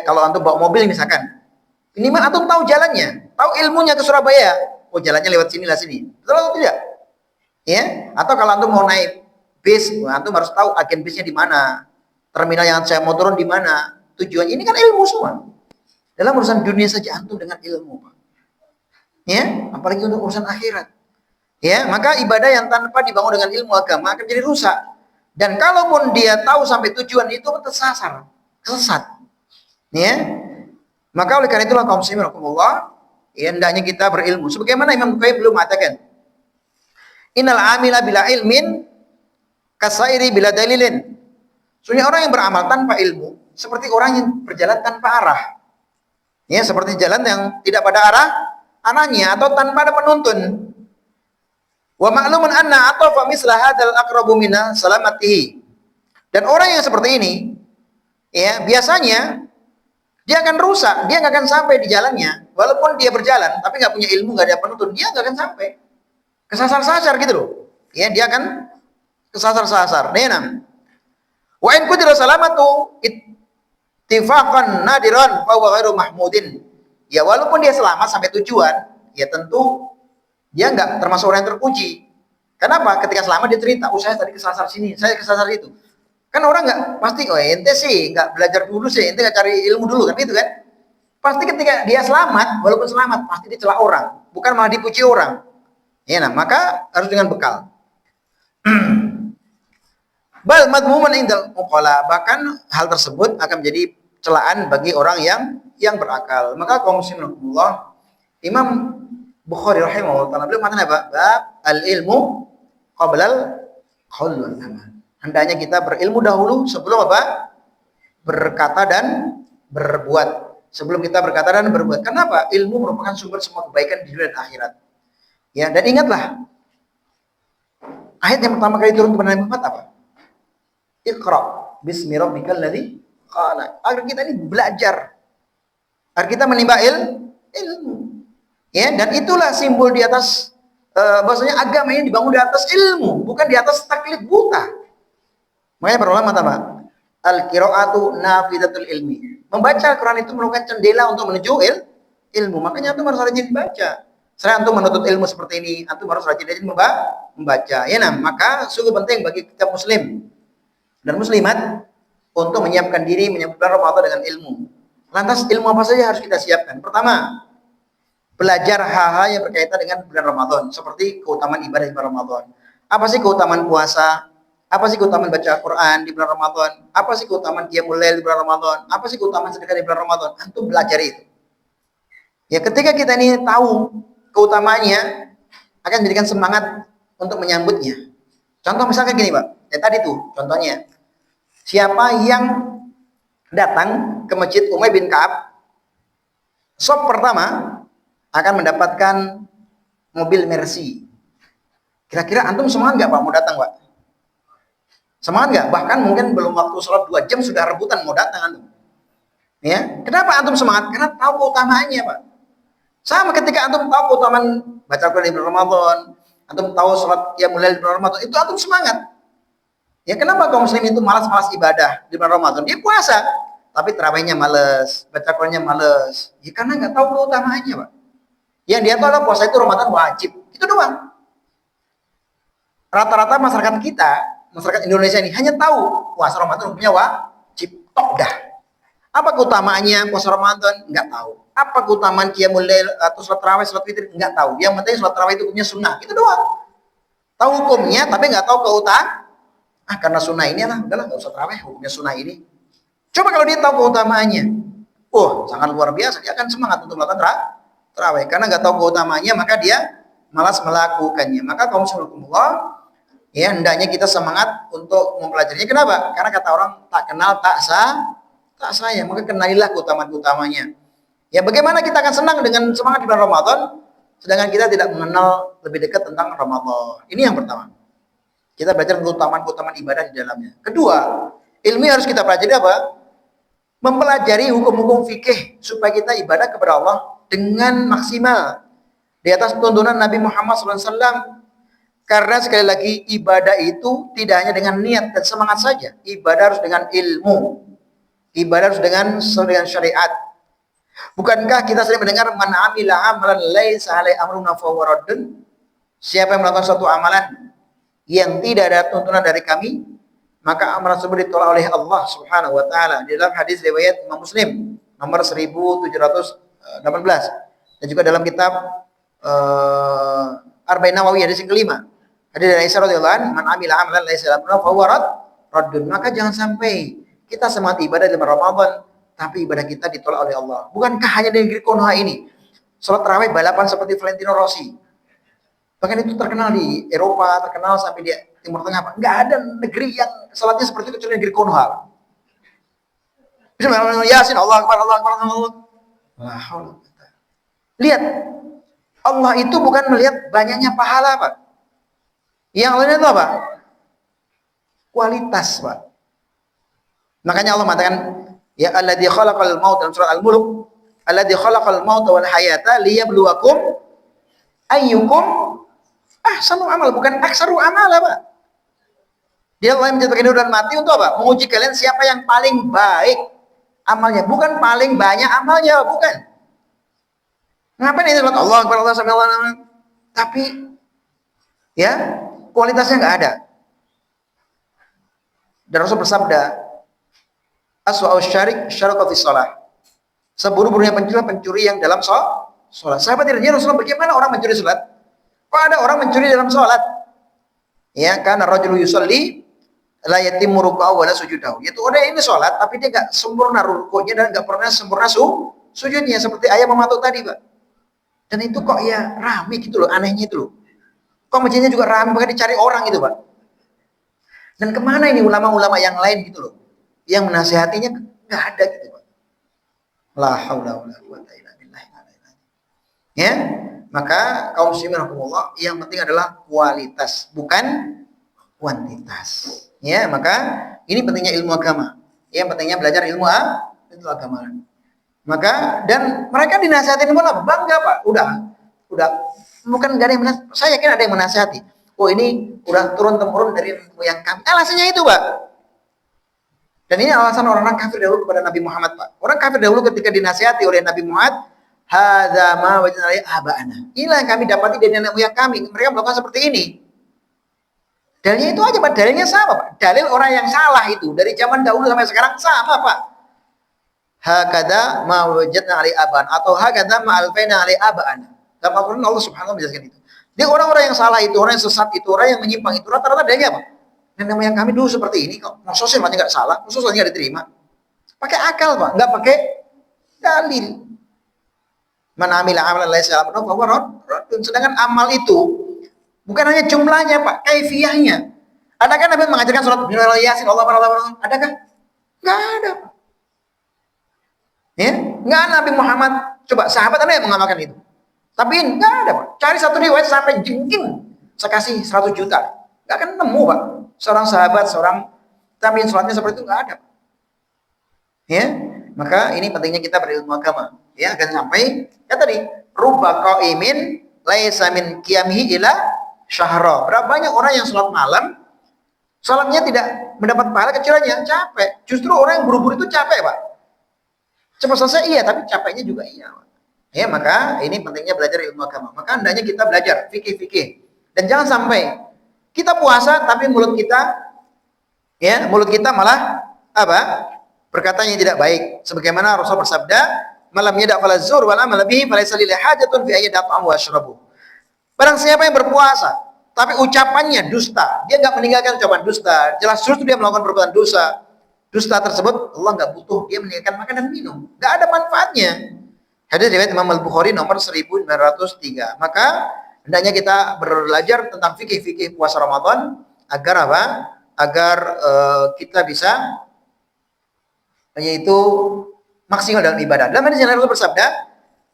Kalau antum bawa mobil misalkan, ini mah antum tahu jalannya, tahu ilmunya ke Surabaya. Oh, jalannya lewat sini lah sini. Betul atau tidak? Ya, atau kalau antum mau naik bis, antum harus tahu agen bisnya di mana, terminal yang saya mau turun di mana, tujuan. Ini kan ilmu semua. Dalam urusan dunia saja antum dengan ilmu, Pak. Ya, apalagi untuk urusan akhirat. Ya, maka ibadah yang tanpa dibangun dengan ilmu agama akan jadi rusak. Dan kalaupun dia tahu sampai tujuan itu tersasar, kesesat. Ya. Maka oleh karena itulah kaum muslimin rahimakumullah, ya, hendaknya kita berilmu. Sebagaimana Imam Bukhari belum mengatakan, innal amila bila ilmin kasairi bila dalilin. Sebenarnya orang yang beramal tanpa ilmu seperti orang yang berjalan tanpa arah. Ya, seperti jalan yang tidak pada arahnya atau tanpa ada penuntun. Wa ma'lumun anna atafa misla hadzal aqrabu mina salamatihi. Dan orang yang seperti ini, ya, biasanya dia akan rusak, dia nggak akan sampai di jalannya. Walaupun dia berjalan, tapi nggak punya ilmu, nggak ada penuntun, dia nggak akan sampai. Kesasar-sasar gitu loh. Ya, dia akan kesasar-sasar. Nah, wa in qudira salamatu ittifaqan nadiran fa huwa ghairu mahmudin. Ya, walaupun dia selamat sampai tujuan, ya tentu dia nggak termasuk orang yang terpuji. Kenapa? Ketika selamat dia cerita, saya tadi kesasar sini, saya kesasar itu. Kan orang nggak pasti, oh ente sih nggak belajar dulu sih, ente nggak cari ilmu dulu kan itu kan? Pasti ketika dia selamat, walaupun selamat, pasti dicela orang, bukan malah dipuji orang. Ya, nah, maka harus dengan bekal. Bal madmuman indal muqala, bahkan hal tersebut akan menjadi celaan bagi orang yang berakal. Maka kaum muslimin rahimakumullah, Imam Bukhari rahimahullah taala beliau mengatakan apa? Bab al-ilmu qablal qaul wal amal. Hendaknya kita berilmu dahulu sebelum apa? Berkata dan berbuat. Sebelum kita berkata dan berbuat. Kenapa? Ilmu merupakan sumber semua kebaikan di dunia dan akhirat. Ya, dan ingatlah ayat yang pertama kali turun kepada Nabi Muhammad apa? Iqra bismi rabbikal ladzi khalaq. Agar kita ini belajar. Agar kita menimba ilmu. Ya, dan itulah simbol di atas bahwasanya agama ini dibangun di atas ilmu, bukan di atas taklid buta. Makanya para ulama apa? Al-qiraatu nafidatul ilmi. Membaca Al-Qur'an itu merupakan jendela untuk menuju ilmu. Makanya antum harus rajin baca. Saya antum menuntut ilmu seperti ini, antum harus rajin membaca. Ya, nah, maka sungguh penting bagi kita muslim dan muslimat untuk menyiapkan diri menyambut bulan Ramadan dengan ilmu. Lantas ilmu apa saja harus kita siapkan? Pertama, belajar hal-hal yang berkaitan dengan bulan Ramadan, seperti keutamaan ibadah di bulan Ramadan. Apa sih keutamaan puasa? Apa sih keutamaan baca Al-Quran di bulan Ramadan? Apa sih keutamaan qiyamul lail di bulan Ramadan? Apa sih keutamaan sedekah di bulan Ramadan? Antum belajar itu. Ya, ketika kita ini tahu keutamanya, akan menjadikan semangat untuk menyambutnya. Contoh misalkan gini, Pak. Ya tadi tuh contohnya. Siapa yang datang ke Masjid Umayyah bin Ka'ab, sop pertama akan mendapatkan mobil Mercy. Kira-kira antum semangat nggak Pak mau datang, Pak? Semangat nggak? Bahkan mungkin belum waktu sholat 2 jam sudah rebutan mau datang antum. Ya, kenapa antum semangat? Karena tahu keutamaannya, Pak. Sama ketika antum tahu keutamaan baca Al-Quran di bulan Ramadan, antum tahu sholat qiyamul lail di bulan Ramadan, itu antum semangat. Ya, kenapa kaum muslim itu malas-malas ibadah di bulan Ramadan? Dia puasa, tapi tarawihnya males, baca Qurannya males. Ya karena nggak tahu keutamaannya, Pak. Yang dia tahu adalah puasa itu Ramadan wajib. Itu doang. Rata-rata masyarakat kita, masyarakat Indonesia ini hanya tahu puasa Ramadan punya wajib. Tok dah. Apa keutamaannya puasa Ramadan? Enggak tahu. Apa keutamaan qiyamul lail atau salat tarawih, salat witir? Enggak tahu. Yang penting salat tarawih itu hukumnya sunnah. Itu doang. Tahu hukumnya tapi enggak tahu keutamaan. Karena sunnah ini lah, udahlah enggak usah tarawih, hukumnya sunnah ini. Coba kalau dia tahu keutamaannya. Sangat luar biasa. Dia akan semangat untuk melakukan tarawih. Karena enggak tahu keutamaannya, maka dia malas melakukannya. Maka kaum muslimin, ya hendaknya kita semangat untuk mempelajarinya. Kenapa? Karena kata orang tak kenal tak sayang, maka kenalilah keutamaan-utamanya. Ya bagaimana kita akan senang dengan semangat di bulan Ramadan, sedangkan kita tidak mengenal lebih dekat tentang Ramadan. Ini yang pertama. Kita belajar keutamaan-keutamaan ibadah di dalamnya. Kedua, ilmu yang harus kita pelajari apa? Mempelajari hukum-hukum fikih supaya kita ibadah kepada Allah dengan maksimal di atas tuntunan Nabi Muhammad SAW. Karena sekali lagi ibadah itu tidak hanya dengan niat dan semangat saja. Ibadah harus dengan ilmu. Ibadah harus dengan syariat. Bukankah kita sering mendengar man amila amalan laisa alaihi amruna fahuwa raddun? Siapa yang melakukan suatu amalan yang tidak ada tuntunan dari kami, maka amalan tersebut ditolak oleh Allah Subhanahu wa taala. Di dalam hadis riwayat Imam Muslim nomor 1718 dan juga dalam kitab Arba'in Nawawi hadis yang kelima. Hadis dari Aisyah radhiyallahu anha, man amila amalan laisa alaihi amruna fahuwa raddun. Maka jangan sampai kita semangat ibadah di Ramadan, tapi ibadah kita ditolak oleh Allah. Bukankah hanya di negeri Konoha ini, sholat tarawih balapan seperti Valentino Rossi? Bahkan itu terkenal di Eropa, terkenal sampai di Timur Tengah. Enggak ada negeri yang sholatnya seperti itu kecuali negeri Konoha. Bismillahirrahmanirrahim. Yasin, Allah Akbar, Allah Akbar, Allah. Lihat, Allah itu bukan melihat banyaknya pahala, Pak. Yang lainnya itu apa? Kualitas, Pak. Makanya Allah mengatakan, ya alladzi khalaqal maut dalam surah Al-Mulk, alladzi khalaqal maut wal hayata liyabluwakum ayyukum ahsanu amal, bukan aksaru amal, Pak. Dia Allah yang menciptakan hidup dan mati untuk apa? Menguji kalian siapa yang paling baik amalnya, bukan paling banyak amalnya, bukan. Ngapain ini Allah Akbar, Allah sampai Allah, tapi ya kualitasnya enggak ada. Dan Rasul bersabda, aswa'u syarik syaraka fi shalah. Seburuk-buruknya pencuri yang dalam sholat. Sahabat tanya Rasulullah, bagaimana orang mencuri sholat? Kok ada orang mencuri dalam sholat? Ya, karena rajulu yusalli la yatimmu ruk'ahu wa la sujudahu. Yaitu orang ini sholat tapi dia enggak sempurna rukuknya dan enggak pernah sempurna sujudnya, seperti ayat mematuk tadi, Pak. Dan itu kok ya rame gitu loh, anehnya itu loh. Kok masjidnya juga rame, bahkan dicari orang gitu, Pak. Dan kemana ini ulama-ulama yang lain gitu loh, yang menasihatinya nggak ada gitu, Pak. La haula wala quwata illa billah. Ya, maka kaum muslimin rahimakumullah, yang penting adalah kualitas, bukan kuantitas. Ya, maka ini pentingnya ilmu agama. Yang pentingnya belajar ilmu agama. Maka dan mereka dinasihatin malah bangga, Pak. Udah bukan enggak ada yang saya yakin ada yang menasihati. Ini udah turun temurun dari yang kami. Alasannya itu, Pak. Dan ini alasan orang-orang kafir dahulu kepada Nabi Muhammad, Pak. Orang kafir dahulu ketika dinasihati oleh Nabi Muhammad, hadza ma wajadna alaihi aba'ana. Inilah yang kami dapati dari nenek moyang kami. Mereka melakukan seperti ini. Dalilnya itu aja, Pak. Dalilnya sama, Pak. Dalil orang yang salah itu dari zaman dahulu sampai sekarang sama, Pak. Hakadza ma wajadna alaihi aba'ana atau hakadza ma alfaina alaihi aba'ana. Dalam Al-Qur'an Allah Subhanahu wa taala menjelaskan itu. Dia orang-orang yang salah itu, orang yang sesat itu, orang yang menyimpang itu rata-rata dalilnya apa? Nenek moyang kami dulu seperti ini kok. Masa sholatnya nggak salah, masa sholatnya nggak diterima. Pakai akal, Pak, nggak pakai dalil. Man amila amalan laisa alaihi amruna fahuwa raddun. Sedangkan amal itu bukan hanya jumlahnya, Pak, kaifiyahnya. Adakah Nabi mengajarkan sholat Yasin, Allah Allah? Adakah? Nggak ada, Pak. Ya, nggak ada. Nabi Muhammad. Coba sahabat ada yang mengamalkan itu. Tapi nggak ada, Pak. Cari satu riwayat sampai jengking, saya kasih 100 juta. Nggak akan nemu, Pak. Seorang sahabat, seorang tabi'in sholatnya seperti itu nggak ada. Ya, maka ini pentingnya kita berilmu agama. Ya, akan sampai ya tadi rubba qaimin laisa min qiyamihi ila syahra. Berapa banyak orang yang sholat malam, sholatnya tidak mendapat pahala kecuali capek. Justru orang yang buru-buru itu capek, Pak. Cepat selesai iya, tapi capeknya juga iya, Pak. Ya, maka ini pentingnya belajar ilmu agama. Maka hendaknya kita belajar fikih-fikih. Dan jangan sampai kita puasa tapi mulut kita malah apa? perkataan yang tidak baik. Sebagaimana Rasul bersabda, "Malam yada' fala zur wal amal bihi falaysa lillahi hajatun fi ayyi da'am wa ashrabu." Barang siapa yang berpuasa tapi ucapannya dusta, dia nggak meninggalkan ucapan dusta, jelas justru dia melakukan perbuatan dosa. Dusta tersebut Allah nggak butuh dia meninggalkan makan dan minum, nggak ada manfaatnya. Hadis riwayat Imam Al-Bukhari nomor 1903. Maka hendaknya kita belajar tentang fikih-fikih puasa Ramadan agar apa? Agar kita bisa yaitu maksimal dalam ibadah. Dalam hadis yang Rasul bersabda,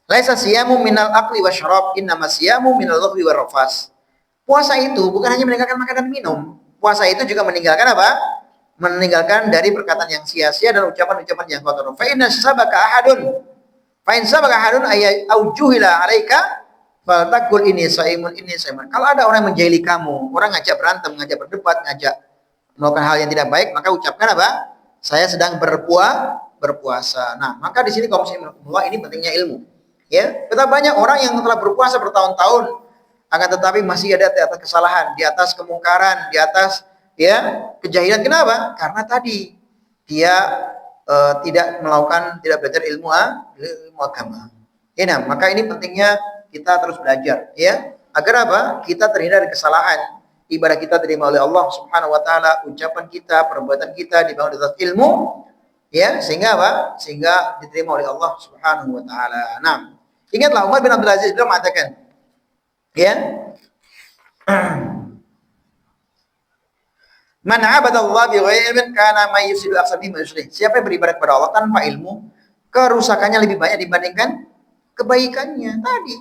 "Laisa siyamu minal akli wasyarab, innama siyamu minal laghwi warrafas." Puasa itu bukan hanya meninggalkan makan dan minum. Puasa itu juga meninggalkan apa? Meninggalkan dari perkataan yang sia-sia dan ucapan-ucapan yang kotor. Fa inna sabaka ahadun. Fa in sabaka ahadun ay aujuhila alaika faltaqul ini saimun ini saimun. Kalau ada orang yang menjahili kamu, orang ngajak berantem, ngajak berdebat, ngajak melakukan hal yang tidak baik, maka ucapkan apa? Saya sedang berpuasa. Nah, maka di sini kaum muslimin ini pentingnya ilmu. Ya, kita banyak orang yang telah berpuasa bertahun-tahun, akan tetapi masih ada di atas kesalahan, di atas kemungkaran, di atas ya kejahilan. Kenapa? Karena tadi dia tidak belajar ilmu agama. Ya, nah, maka ini pentingnya kita terus belajar, ya, agar apa? Kita terhindar dari kesalahan. Ibadah kita diterima oleh Allah Subhanahu wa taala, ucapan kita, perbuatan kita dibangun di atas ilmu, ya, sehingga apa? Sehingga diterima oleh Allah Subhanahu wa taala. Nah, ingatlah Umar bin Abdul Aziz beliau mengatakan, ya, man 'abada Allah bi ghairi ilmin kana may yusidu aksabi yuslih. Siapa yang beribadah kepada Allah tanpa ilmu, kerusakannya lebih banyak dibandingkan kebaikannya. Tadi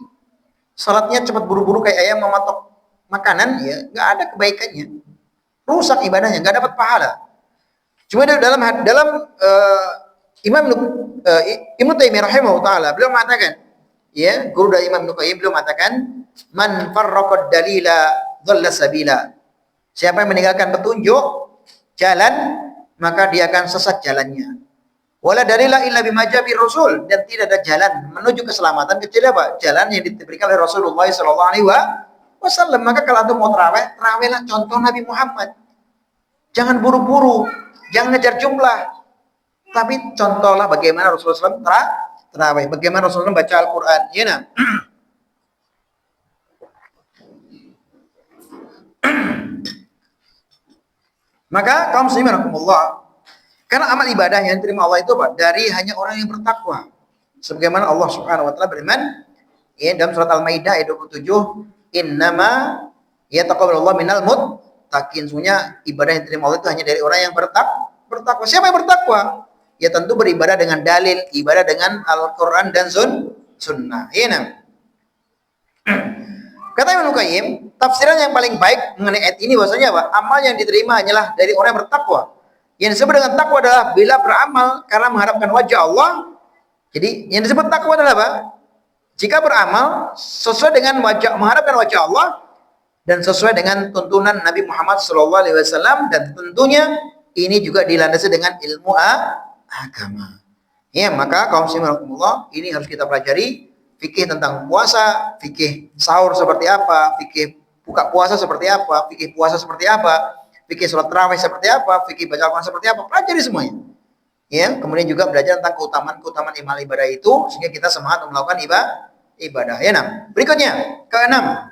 salatnya cepat buru-buru kayak ayam mematok makanan, ya nggak ada kebaikannya, rusak ibadahnya, nggak dapat pahala. Cuma dalam Imam Ibnu Taimiyah rahimahullah taala beliau mengatakan, ya, guru dari Imam Ibnu Qayyim beliau mengatakan, man farraqad dalila dhalla sabila. Siapa yang meninggalkan petunjuk jalan, maka dia akan sesat jalannya. Wala dalila illa bimajabir rasul, dan tidak ada jalan menuju keselamatan kecuali apa? Jalan yang diberikan oleh Rasulullah sallallahu alaihi wasallam. Maka kalau antum mau terawihlah contoh Nabi Muhammad. Jangan buru-buru, jangan ngejar jumlah, tapi contohlah bagaimana Rasulullah SAW terawih, bagaimana Rasulullah baca Al-Quran. Ya, nah. Maka kaum muslimin rahimakumullah, karena amal ibadah yang diterima Allah itu apa? Dari hanya orang yang bertakwa. Sebagaimana Allah Subhanahu wa taala berfirman, ya, dalam surat Al-Maidah ayat 27, "Innama yataqabbalullahu minal muttaqin." Sesungguhnya ibadah yang diterima Allah itu hanya dari orang yang bertakwa. Siapa yang bertakwa? Ya tentu beribadah dengan dalil, ibadah dengan Al-Qur'an dan sunnah. Ya, kata Ibnu Qayyim, tafsiran yang paling baik mengenai ayat ini bahwasanya apa? Amal yang diterima hanyalah dari orang yang bertakwa. Yang disebut dengan takwa adalah bila beramal karena mengharapkan wajah Allah. Jadi yang disebut takwa adalah apa? Jika beramal sesuai dengan mengharapkan wajah Allah dan sesuai dengan tuntunan Nabi Muhammad SAW, dan tentunya ini juga dilandasi dengan ilmu agama. Ya, maka kaum muslimin rahimakumullah, ini harus kita pelajari. Fikih tentang puasa, fikih sahur seperti apa, fikih buka puasa seperti apa, fikih puasa seperti apa, fikih sholat tarawih seperti apa, fikih baca Al-Quran seperti apa, pelajari semuanya. Ya, kemudian juga belajar tentang keutamaan amal ibadah itu sehingga kita semangat untuk melakukan ibadah. Ya, berikutnya, keenam,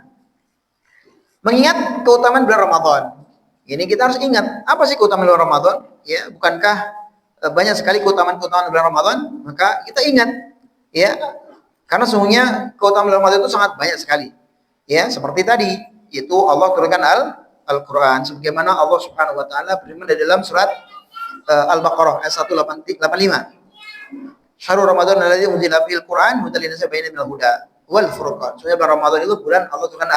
mengingat keutamaan bulan Ramadan. Ini kita harus ingat, apa sih keutamaan bulan Ramadan? Ya, bukankah banyak sekali keutamaan bulan Ramadan? Maka kita ingat, ya, karena sesungguhnya keutamaan Ramadan itu sangat banyak sekali. Ya, seperti tadi, yaitu Allah turunkan Al-Qur'an, sebagaimana Allah Subhanahu wa taala berfirman di dalam surat Al-Baqarah ayat 185. Syahrul Ramadan alladzi unzila fihil Qur'an hudan lin-nasi bayyinatin minal huda wal furqan. Sebenarnya bulan Ramadan itu bulan Allah turunkan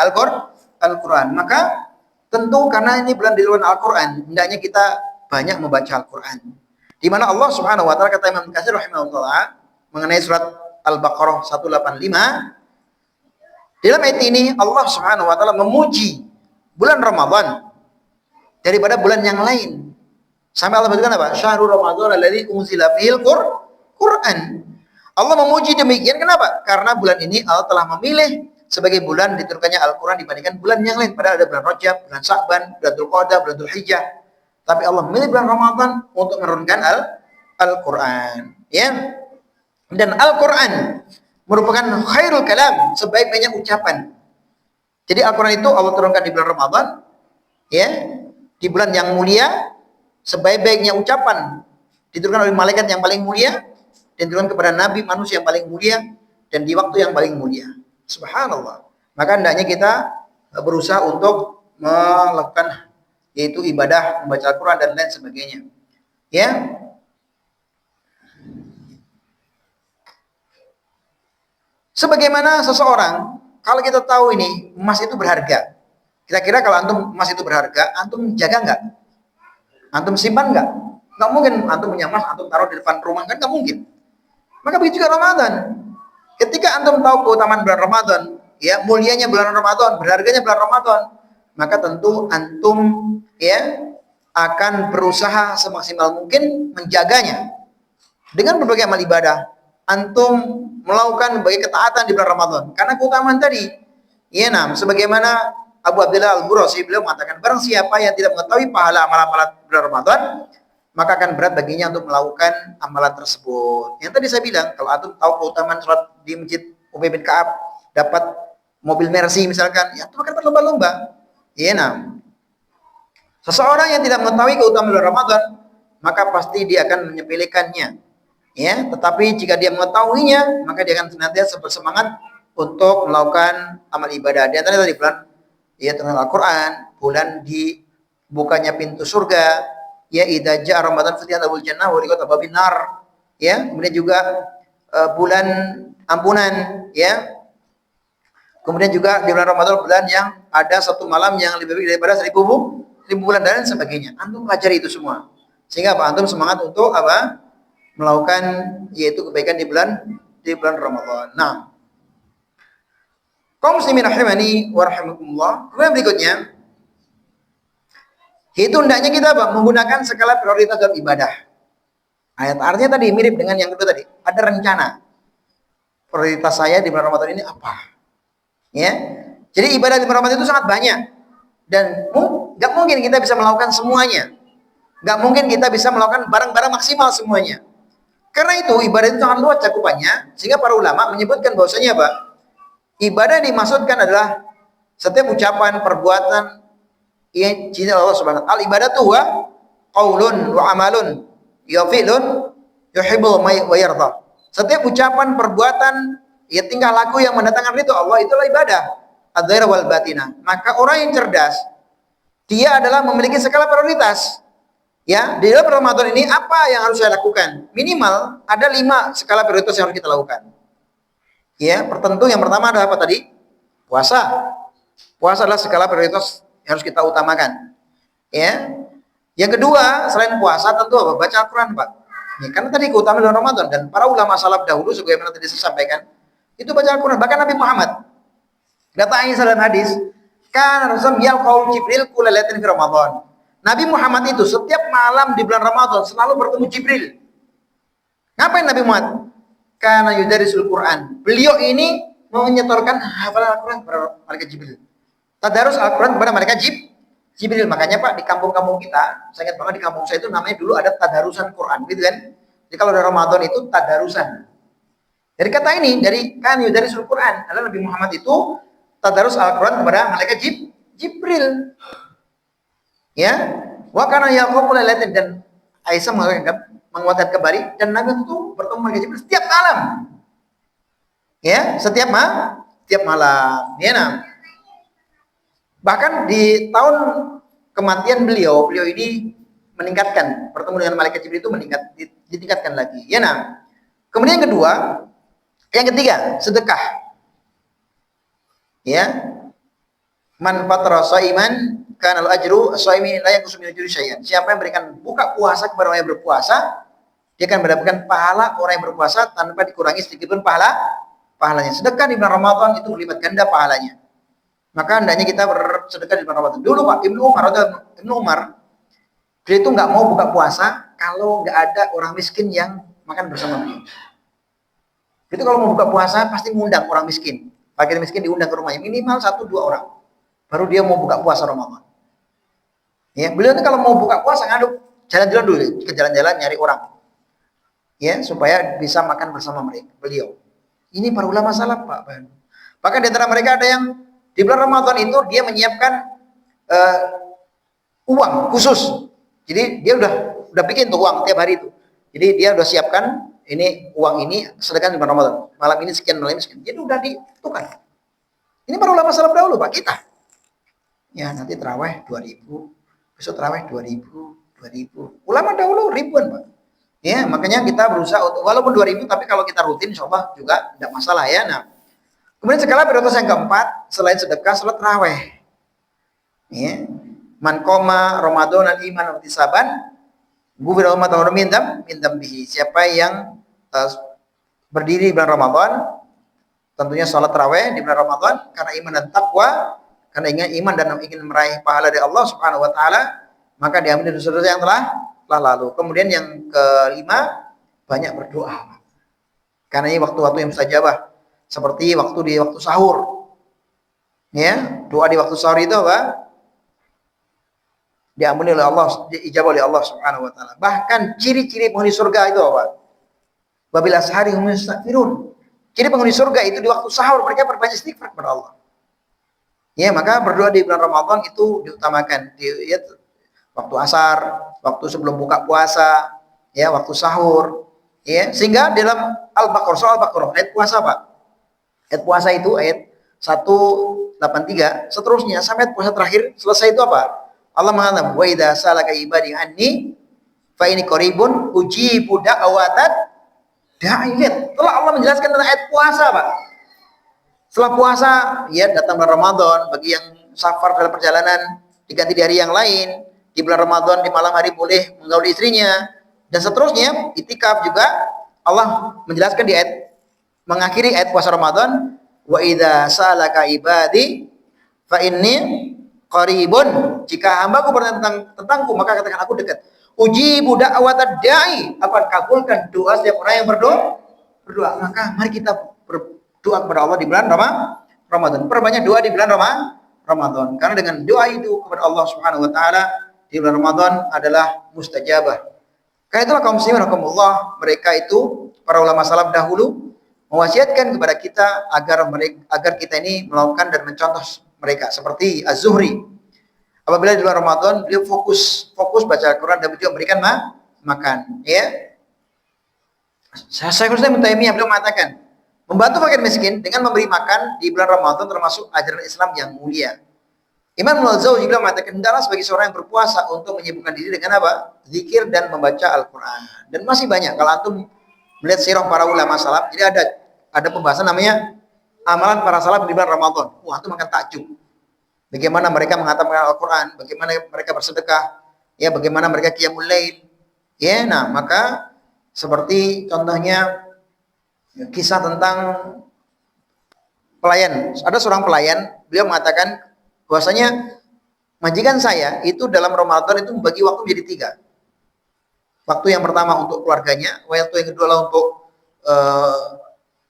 Al-Qur'an. Maka tentu karena ini bulan di luar Al-Qur'an, hendaknya kita banyak membaca Al-Qur'an. Di mana Allah Subhanahu wa taala, kata Imam Katsir rahimahullah mengenai surat Al-Baqarah 185, dalam ayat ini Allah Subhanahu wa taala memuji bulan Ramadan daripada bulan yang lain. Sampai Allah berkata apa? Syahrul Ramadan alladzi unzila fihil Qur'an. Allah memuji demikian kenapa? Karena bulan ini Allah telah memilih sebagai bulan diturunkannya Al-Qur'an dibandingkan bulan yang lain. Padahal ada bulan Rajab, bulan Sya'ban, bulan Dzulqa'dah, bulan Dzulhijjah. Tapi Allah memilih bulan Ramadan untuk menurunkan Al-Quran. Ya. Dan Al-Quran merupakan khairul kalam, sebaik-baiknya ucapan. Jadi Al-Quran itu Allah turunkan di bulan Ramadan, ya, di bulan yang mulia, sebaik-baiknya ucapan diturunkan oleh malaikat yang paling mulia, dan diturunkan kepada Nabi manusia yang paling mulia, dan di waktu yang paling mulia. Subhanallah. Maka hendaknya kita berusaha untuk melakukan yaitu ibadah membaca Al-Quran dan lain sebagainya. Ya. Sebagaimana seseorang, kalau kita tahu ini emas itu berharga, kira-kira kalau antum emas itu berharga, antum jaga nggak? Antum simpan nggak? Nggak mungkin antum punya emas, antum taruh di depan rumah, kan nggak mungkin. Maka begitu juga Ramadan. Ketika antum tahu keutamaan bulan Ramadan, ya mulianya bulan Ramadan, berharganya bulan Ramadan, maka tentu antum ya akan berusaha semaksimal mungkin menjaganya dengan berbagai amal ibadah. Antum melakukan berbagai ketaatan di bulan Ramadan karena keutamaan tadi. Ya, sebagaimana Abu Abdullah Al-Burasi beliau mengatakan, barang siapa yang tidak mengetahui pahala amalan-amalan bulan Ramadan, maka akan berat baginya untuk melakukan amalan tersebut. Yang tadi saya bilang, kalau antum tahu keutamaan sholat di Masjid Ubay bin Ka'ab, dapat mobil Mercy misalkan, ya antum akan berlomba-lomba. Ya, seseorang yang tidak mengetahui keutamaan bulan Ramadan, maka pasti dia akan menyepelekannya. Ya, tetapi jika dia mengetahuinya, maka dia akan senantiasa bersemangat untuk melakukan amal ibadah. Di antaranya tadi bulan ya tentang Al-Quran, bulan dibukanya pintu surga, ya idza jaa Ramadan futihat abwaabul jannah wa ghulqat abwaabun nar. Ya, kemudian juga bulan ampunan, ya. Kemudian juga di bulan Ramadan bulan yang ada satu malam yang lebih baik daripada seribu bulan dan sebagainya. Antum pelajari itu semua. Sehingga apa? Antum semangat untuk apa? Melakukan yaitu kebaikan di bulan Ramadan. Nah, kaum muslimin rahimani wa rahimakumullah. Kemudian berikutnya, itu hendaknya kita apa? Menggunakan skala prioritas dalam ibadah. Ayat artinya tadi mirip dengan yang kedua tadi. Ada rencana. Prioritas saya di bulan Ramadan ini apa? Ya. Jadi ibadah di bulan Ramadan itu sangat banyak. Dan nggak mungkin kita bisa melakukan semuanya. Nggak mungkin kita bisa melakukan barang-barang maksimal semuanya. Karena itu ibadah itu sangat luas cakupannya, sehingga para ulama menyebutkan bahwasanya apa? Ibadah yang dimaksudkan adalah setiap ucapan, perbuatan yang cinta Allah Subhanahu wa taala. Al ibadatu wa qaulun wa amalun yafilun yuhibbu wa yarda. Setiap ucapan, perbuatan, ya tingkah laku yang mendatangkan ridho Allah, itulah ibadah. Adzaira wal batinah. Maka orang yang cerdas, dia adalah memiliki skala prioritas. Ya, di dalam Ramadan ini apa yang harus saya lakukan? Minimal ada 5 skala prioritas yang harus kita lakukan. Ya, tentu yang pertama adalah apa tadi? Puasa. Puasa adalah skala prioritas yang harus kita utamakan. Ya. Yang kedua, selain puasa tentu apa? Baca Al-Qur'an, Pak. Ya, karena tadi keutamaan bulan Ramadan dan para ulama salaf dahulu sebagaimana tadi saya sampaikan, itu baca Al-Qur'an. Bahkan Nabi Muhammad kata Aisyah dalam hadis, kan Rasul yalqaul Jibril kulalatin fi Ramadan. Nabi Muhammad itu setiap malam di bulan Ramadan selalu bertemu Jibril. Ngapain Nabi Muhammad? Karena yudarisul Quran. Beliau ini menyetorkan hafalan Al-Quran kepada malaikat Jibril. Tadarus Al-Quran kepada malaikat Jibril. Makanya Pak, di kampung-kampung kita, saya ingat banget di kampung saya itu namanya dulu ada tadarusan Quran, gitu kan? Jadi kalau di Ramadan itu tadarusan. Dari kata ini, dari kan yudarisul Quran, adalah Nabi Muhammad itu tadarus Al-Quran kepada malaikat Jibril. Ya, wa kana yaqulu lailatin, dan Aisyah menguatkan kembali, dan Nabi itu bertemu malaikat Jibril setiap malam. Ya, setiap malam. Ya, bahkan di tahun kematian beliau ini meningkatkan, bertemu dengan malaikat Jibril itu ditingkatkan lagi. Ya, kemudian yang kedua, yang ketiga, sedekah. Ya. Man fatara shaiman kana al-ajru as-shaimi la yanqusu min ajri syai'an. Siapa yang berikan buka puasa kepada orang yang berpuasa, dia akan mendapatkan pahala orang yang berpuasa tanpa dikurangi sedikit pun pahalanya. Sedekah di bulan Ramadan itu berlipat ganda pahalanya. Maka hendaknya kita bersedekah di bulan Ramadan. Dulu Pak Ibnu Umar dia itu nggak mau buka puasa kalau nggak ada orang miskin yang makan bersama beliau. Itu kalau mau buka puasa pasti mengundang orang miskin. Fakir miskin diundang ke rumahnya minimal 1-2 orang. Baru dia mau buka puasa Ramadan. Ya, beliau itu kalau mau buka puasa ngaduk jalan-jalan dulu, ke jalan-jalan nyari orang. ya, supaya bisa makan bersama beliau. Ini para ulama salaf, Pak. Bahkan di antara mereka ada yang di bulan Ramadan itu dia menyiapkan uh, uang khusus. Jadi dia udah bikin tuh uang tiap hari itu. Jadi dia udah siapkan ini uang ini sedekah di bulan Ramadan. Malam ini sekian, malam ini sekian. Jadi udah ditukar. Ini para ulama salaf dahulu, Pak, kita. Ya, nanti tarawih 2000, besok tarawih 2000, 2000. Ulama dahulu ribuan, Pak. Ya, makanya kita berusaha untuk walaupun 2000 tapi kalau kita rutin insyaallah juga tidak masalah ya. Nah, kemudian skala prioritas yang keempat selain sedekah, salat tarawih. Ya. Man qoma Ramadan iman wa ihtisaban ghufira ma taqaddama min dzambihi. Siapa yang berdiri di bulan Ramadan, tentunya salat tarawih di bulan Ramadan karena iman dan takwa, karena ingin iman dan ingin meraih pahala dari Allah Subhanahu wa taala, maka diampuni dosa-dosa yang telah lalu. Kemudian yang kelima, banyak berdoa. Karena ini waktu-waktu yang mustajabah. Seperti di waktu sahur. Ya, doa di waktu sahur itu apa? Diampuni oleh Allah, diijabah oleh Allah Subhanahu wa taala. Bahkan ciri-ciri penghuni surga itu apa? Wabil ashari hum yastaghfirun. Ciri penghuni surga itu di waktu sahur mereka berbanyak istighfar kepada Allah. Ya, maka berdoa di bulan Ramadan itu diutamakan. Waktu asar, waktu sebelum buka puasa, ya, waktu sahur, ya, sehingga dalam Al-Baqarah ayat puasa, Pak. Ayat puasa itu ayat 183 seterusnya sampai ayat puasa terakhir selesai itu apa? Allah mengatakan wa idza salaka ibadi anni fa inni qaribun ujibu da'watad da'iyat. Telah Allah menjelaskan tentang ayat puasa, Pak. Setelah puasa, ya, datang bulan Ramadan bagi yang safar dalam perjalanan diganti di hari yang lain. Di bulan Ramadan di malam hari boleh menggauli istrinya dan seterusnya. Itikaf juga Allah menjelaskan di ayat mengakhiri ayat puasa Ramadan, wa idza salaka ibadi fa inni qaribun. Jika hambaku bertanya tentangku maka katakan aku dekat. Ujibu da'watad da'i, aku akan kabulkan doa setiap orang yang berdoa. Maka mari kita berdoa kepada Allah di bulan Ramadan. Perbanyak doa di bulan Ramadan. Karena dengan doa itu kepada Allah Subhanahu wa taala di bulan Ramadan adalah mustajabah. Karena itulah kaum muslimin rahimakumullah, mereka itu para ulama salaf dahulu mewasiatkan kepada kita agar kita ini melakukan dan mencontoh mereka seperti Az-Zuhri. Apabila di bulan Ramadan beliau fokus baca Al-Qur'an dan beliau memberikan makan, ya. Saya Ibnu Taimiyah beliau mengatakan, membantu fakir miskin dengan memberi makan di bulan Ramadan termasuk ajaran Islam yang mulia. Imam Al-Zawji juga mengatakan hendaklah sebagai seorang yang berpuasa untuk menyibukkan diri dengan apa? Zikir dan membaca Al-Qur'an. Dan masih banyak kalau antum melihat sirah para ulama salaf, jadi ada pembahasan namanya amalan para salaf di bulan Ramadan. Wah, itu makan takjub. Bagaimana mereka menghatamkan Al-Qur'an, bagaimana mereka bersedekah, ya, bagaimana mereka qiyamul lail. Ya, nah, maka seperti contohnya kisah tentang pelayan. Ada seorang pelayan, beliau mengatakan bahwasanya majikan saya itu dalam Ramadan itu membagi waktu menjadi 3. Waktu yang pertama untuk keluarganya, waktu yang kedua adalah untuk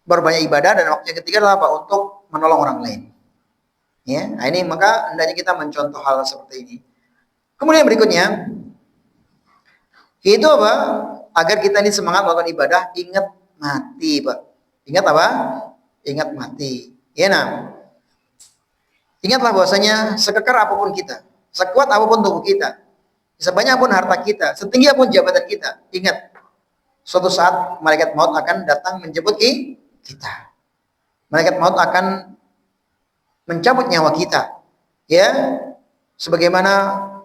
berbanyak ibadah, dan waktu yang ketiga adalah apa? Untuk menolong orang lain. Ya, nah ini maka hendaknya kita mencontoh hal seperti ini. Kemudian berikutnya itu apa? Agar kita ini semangat melakukan ibadah, ingat mati, Pak. Ingat apa? Ingat mati. Ya, nah. Ingatlah bahwasanya sekekar apapun kita, sekuat apapun tubuh kita, sebanyak pun harta kita, setinggi apapun jabatan kita, ingat suatu saat malaikat maut akan datang menjemput kita. Malaikat maut akan mencabut nyawa kita. Ya, sebagaimana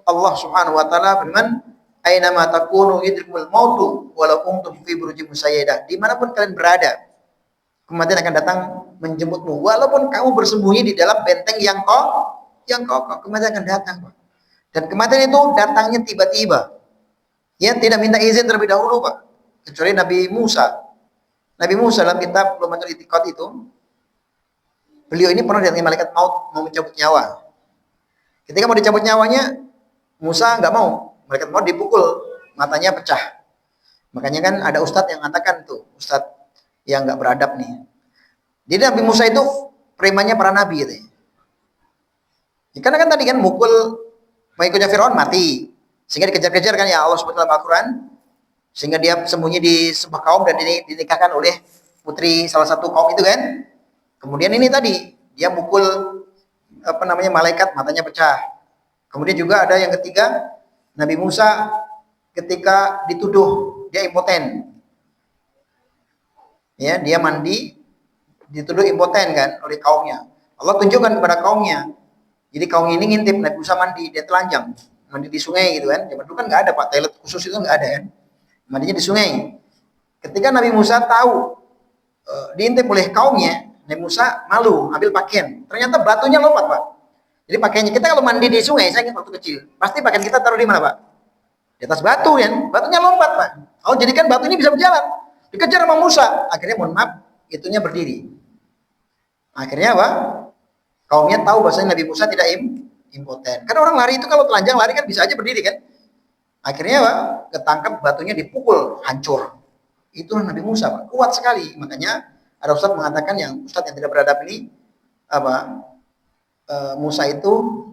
Allah Subhanahu wa taala berfirman, "Aina ma takunu yudrikumul mautu walau kuntum fi burujin musayyadah." Dimanapun kalian berada, kematian akan datang menjemputmu. Walaupun kamu bersembunyi di dalam benteng yang kokoh, kematian akan datang. Dan kematian itu datangnya tiba-tiba. Ya, tidak minta izin terlebih dahulu, Pak. Kecuali Nabi Musa. Nabi Musa dalam kitab Lumatul Itiqad itu, beliau ini pernah didatangi malaikat maut mau mencabut nyawa. Ketika mau dicabut nyawanya, Musa nggak mau. Malaikat maut dipukul, matanya pecah. Makanya kan ada ustadz yang mengatakan tuh, ustadz yang nggak beradab nih. Jadi Nabi Musa itu premannya para nabi gitu ya. Karena kan tadi kan mukul pengikutnya Firaun mati. Sehingga dikejar-kejar kan ya Allah sebut dalam Al-Quran. sehingga dia sembunyi di sebuah kaum dan ini dinikahkan oleh putri salah satu kaum itu kan. Kemudian ini tadi dia mukul malaikat, matanya pecah. Kemudian juga ada yang ketiga, Nabi Musa ketika dituduh dia impoten. Ya, dia mandi dituduh impoten kan oleh kaumnya. Allah tunjukkan kepada kaumnya. Jadi kaum ini ngintip Nabi Musa mandi, dia telanjang, mandi di sungai gitu kan. Zaman dulu kan nggak ada Pak, toilet khusus itu nggak ada kan. Mandinya di sungai. Ketika Nabi Musa tahu diintip oleh kaumnya, Nabi Musa malu, ambil pakaian. Ternyata batunya lompat Pak. Jadi pakaiannya kita kalau mandi di sungai, saya ingat waktu kecil, pasti pakaian kita taruh di mana Pak? Di atas batu kan, batunya lompat Pak. Oh jadikan batu ini bisa berjalan. Dikejar sama Musa, akhirnya mohon maaf, itunya berdiri. Akhirnya apa? Kaumnya tahu bahwasanya Nabi Musa tidak impoten. Karena orang lari itu kalau telanjang lari kan bisa aja berdiri kan. Akhirnya apa? Ketangkap batunya dipukul, hancur. Itulah Nabi Musa, Pak. Kuat sekali. Makanya ada ustaz mengatakan yang tidak beradab ini apa? Musa itu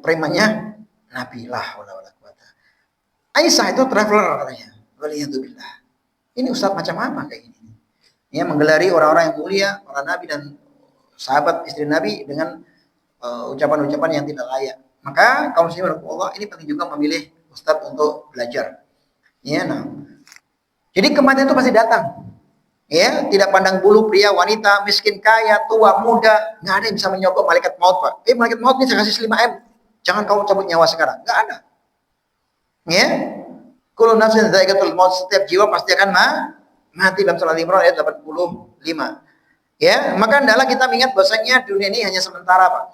premannya Nabi lah. Aisyah itu traveler katanya. Waliyadzubillah. Ini ustaz macam apa kayak gini? Ya menggelari orang-orang yang mulia, para nabi dan sahabat istri Nabi dengan ucapan-ucapan yang tidak layak. Maka kaum muslimin Allah ini penting juga memilih ustaz untuk belajar. Ya, nah. Jadi kematian itu pasti datang. Ya, tidak pandang bulu pria, wanita, miskin, kaya, tua, muda, nggak ada yang bisa menyogok malaikat maut, Pak. Malaikat maut ini saya kasih 5M. Jangan kamu cabut nyawa sekarang. Nggak ada. Ya. Kullu nafsin dha'iqatul maut, setiap jiwa pasti akan mati dalam surah Al-Imran ayat 85. Ya, maka hendaklah kita mengingat bahwasanya dunia ini hanya sementara, Pak.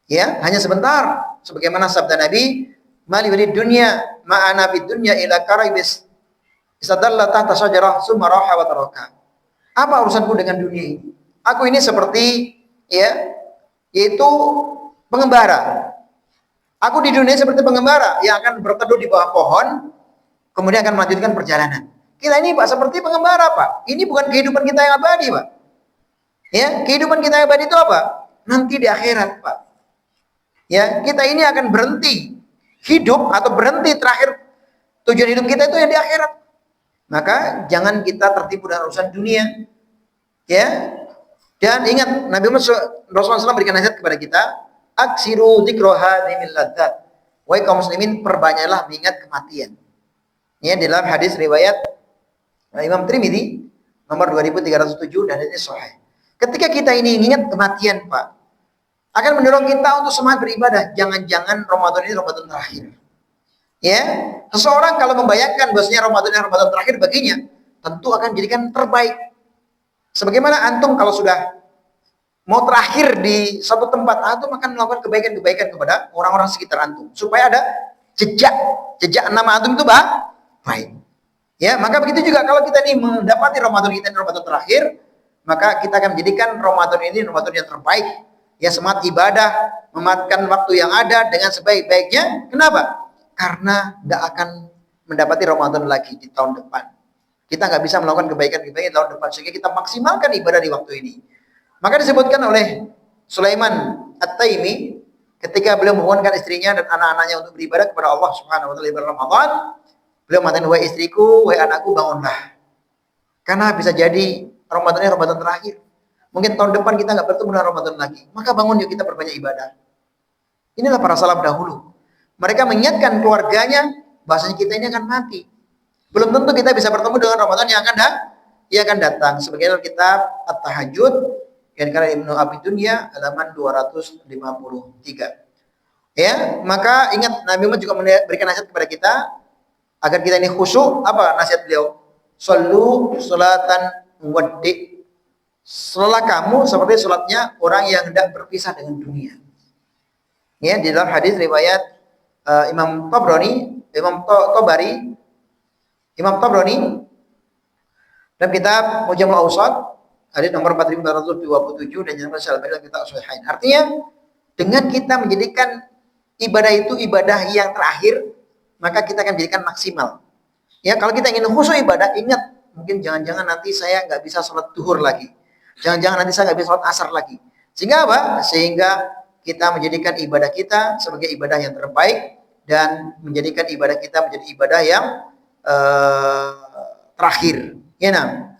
Ya, hanya sebentar. Sebagaimana sabda Nabi, "Mali walid dunya ma'ana fid dunya ila qaribis istadalla tahta syajarah summa raha wa taraka." Apa urusanku dengan dunia ini? Aku ini seperti yaitu pengembara. Aku di dunia seperti pengembara yang akan berteduh di bawah pohon, kemudian akan melanjutkan perjalanan. Kita ini Pak seperti pengembara Pak. Ini bukan kehidupan kita yang abadi Pak. Ya, kehidupan kita yang abadi itu apa? Nanti di akhirat Pak. Ya, kita ini akan berhenti hidup atau berhenti terakhir tujuan hidup kita itu yang di akhirat. Maka jangan kita tertipu dengan urusan dunia. Ya. Dan ingat Nabi Rasulullah SAW berikan nasihat kepada kita, aksiru dzikra hadhimil ladzat. Wahai kaum muslimin, perbanyaklah mengingat kematian. Ya, dalam hadis riwayat Imam Tirmidzi nomor 2307 dan ini sahih. Ketika kita ini ingat kematian, Pak, akan mendorong kita untuk semangat beribadah. Jangan-jangan Ramadan ini Ramadan terakhir. Ya, seseorang kalau membayangkan bahwasanya Ramadan ini Ramadan terakhir baginya, tentu akan menjadikan terbaik. Sebagaimana antum kalau sudah mau terakhir di satu tempat, antum akan melakukan kebaikan-kebaikan kepada orang-orang sekitar antum supaya ada jejak nama antum itu baik. Ya, maka begitu juga kalau kita ini mendapati Ramadan kita ini Ramadan terakhir, maka kita akan menjadikan Ramadan ini Ramadan yang terbaik. Ya, semangat ibadah, memanfaatkan waktu yang ada dengan sebaik-baiknya. Kenapa? Karena tidak akan mendapati Ramadan lagi di tahun depan. Kita nggak bisa melakukan kebaikan-kebaikan di tahun depan, sehingga kita maksimalkan ibadah di waktu ini. Maka disebutkan oleh Sulaiman At-Taimi ketika beliau memohonkan istrinya dan anak-anaknya untuk beribadah kepada Allah Subhanahu wa taala di bulan Ramadan, beliau mengatakan, "Wahai istriku, wahai anakku, bangunlah. Karena bisa jadi Ramadan ini Ramadan terakhir. Mungkin tahun depan kita nggak bertemu dengan Ramadan lagi. Maka bangun yuk kita perbanyak ibadah." Inilah para salaf dahulu. Mereka mengingatkan keluarganya bahwasanya kita ini akan mati. Belum tentu kita bisa bertemu dengan Ramadan yang akan datang. Sebagaimana kitab At-Tahajjud yang karya Ibnu Abi Dunya halaman 253. Ya, maka ingat Nabi Muhammad juga memberikan nasihat kepada kita agar kita ini khusyuk. Apa nasihat beliau? Shallu sholatan muwaddi. Salatlah kamu seperti salatnya orang yang hendak berpisah dengan dunia. Ya, di dalam hadis riwayat Imam Tabrani, Imam Tabrani dalam kitab Mujamul Awsat hadis nomor 4427 dan yang Al-Albani dalam kitab Sahihain. Artinya dengan kita menjadikan ibadah itu ibadah yang terakhir, maka kita akan menjadikan maksimal. Ya, kalau kita ingin khusyuk ibadah, ingat mungkin jangan-jangan nanti saya nggak bisa sholat duhur lagi. Jangan-jangan nanti saya nggak bisa sholat asar lagi. Sehingga apa? Sehingga kita menjadikan ibadah kita sebagai ibadah yang terbaik dan menjadikan ibadah kita menjadi ibadah yang terakhir. Ya, nah.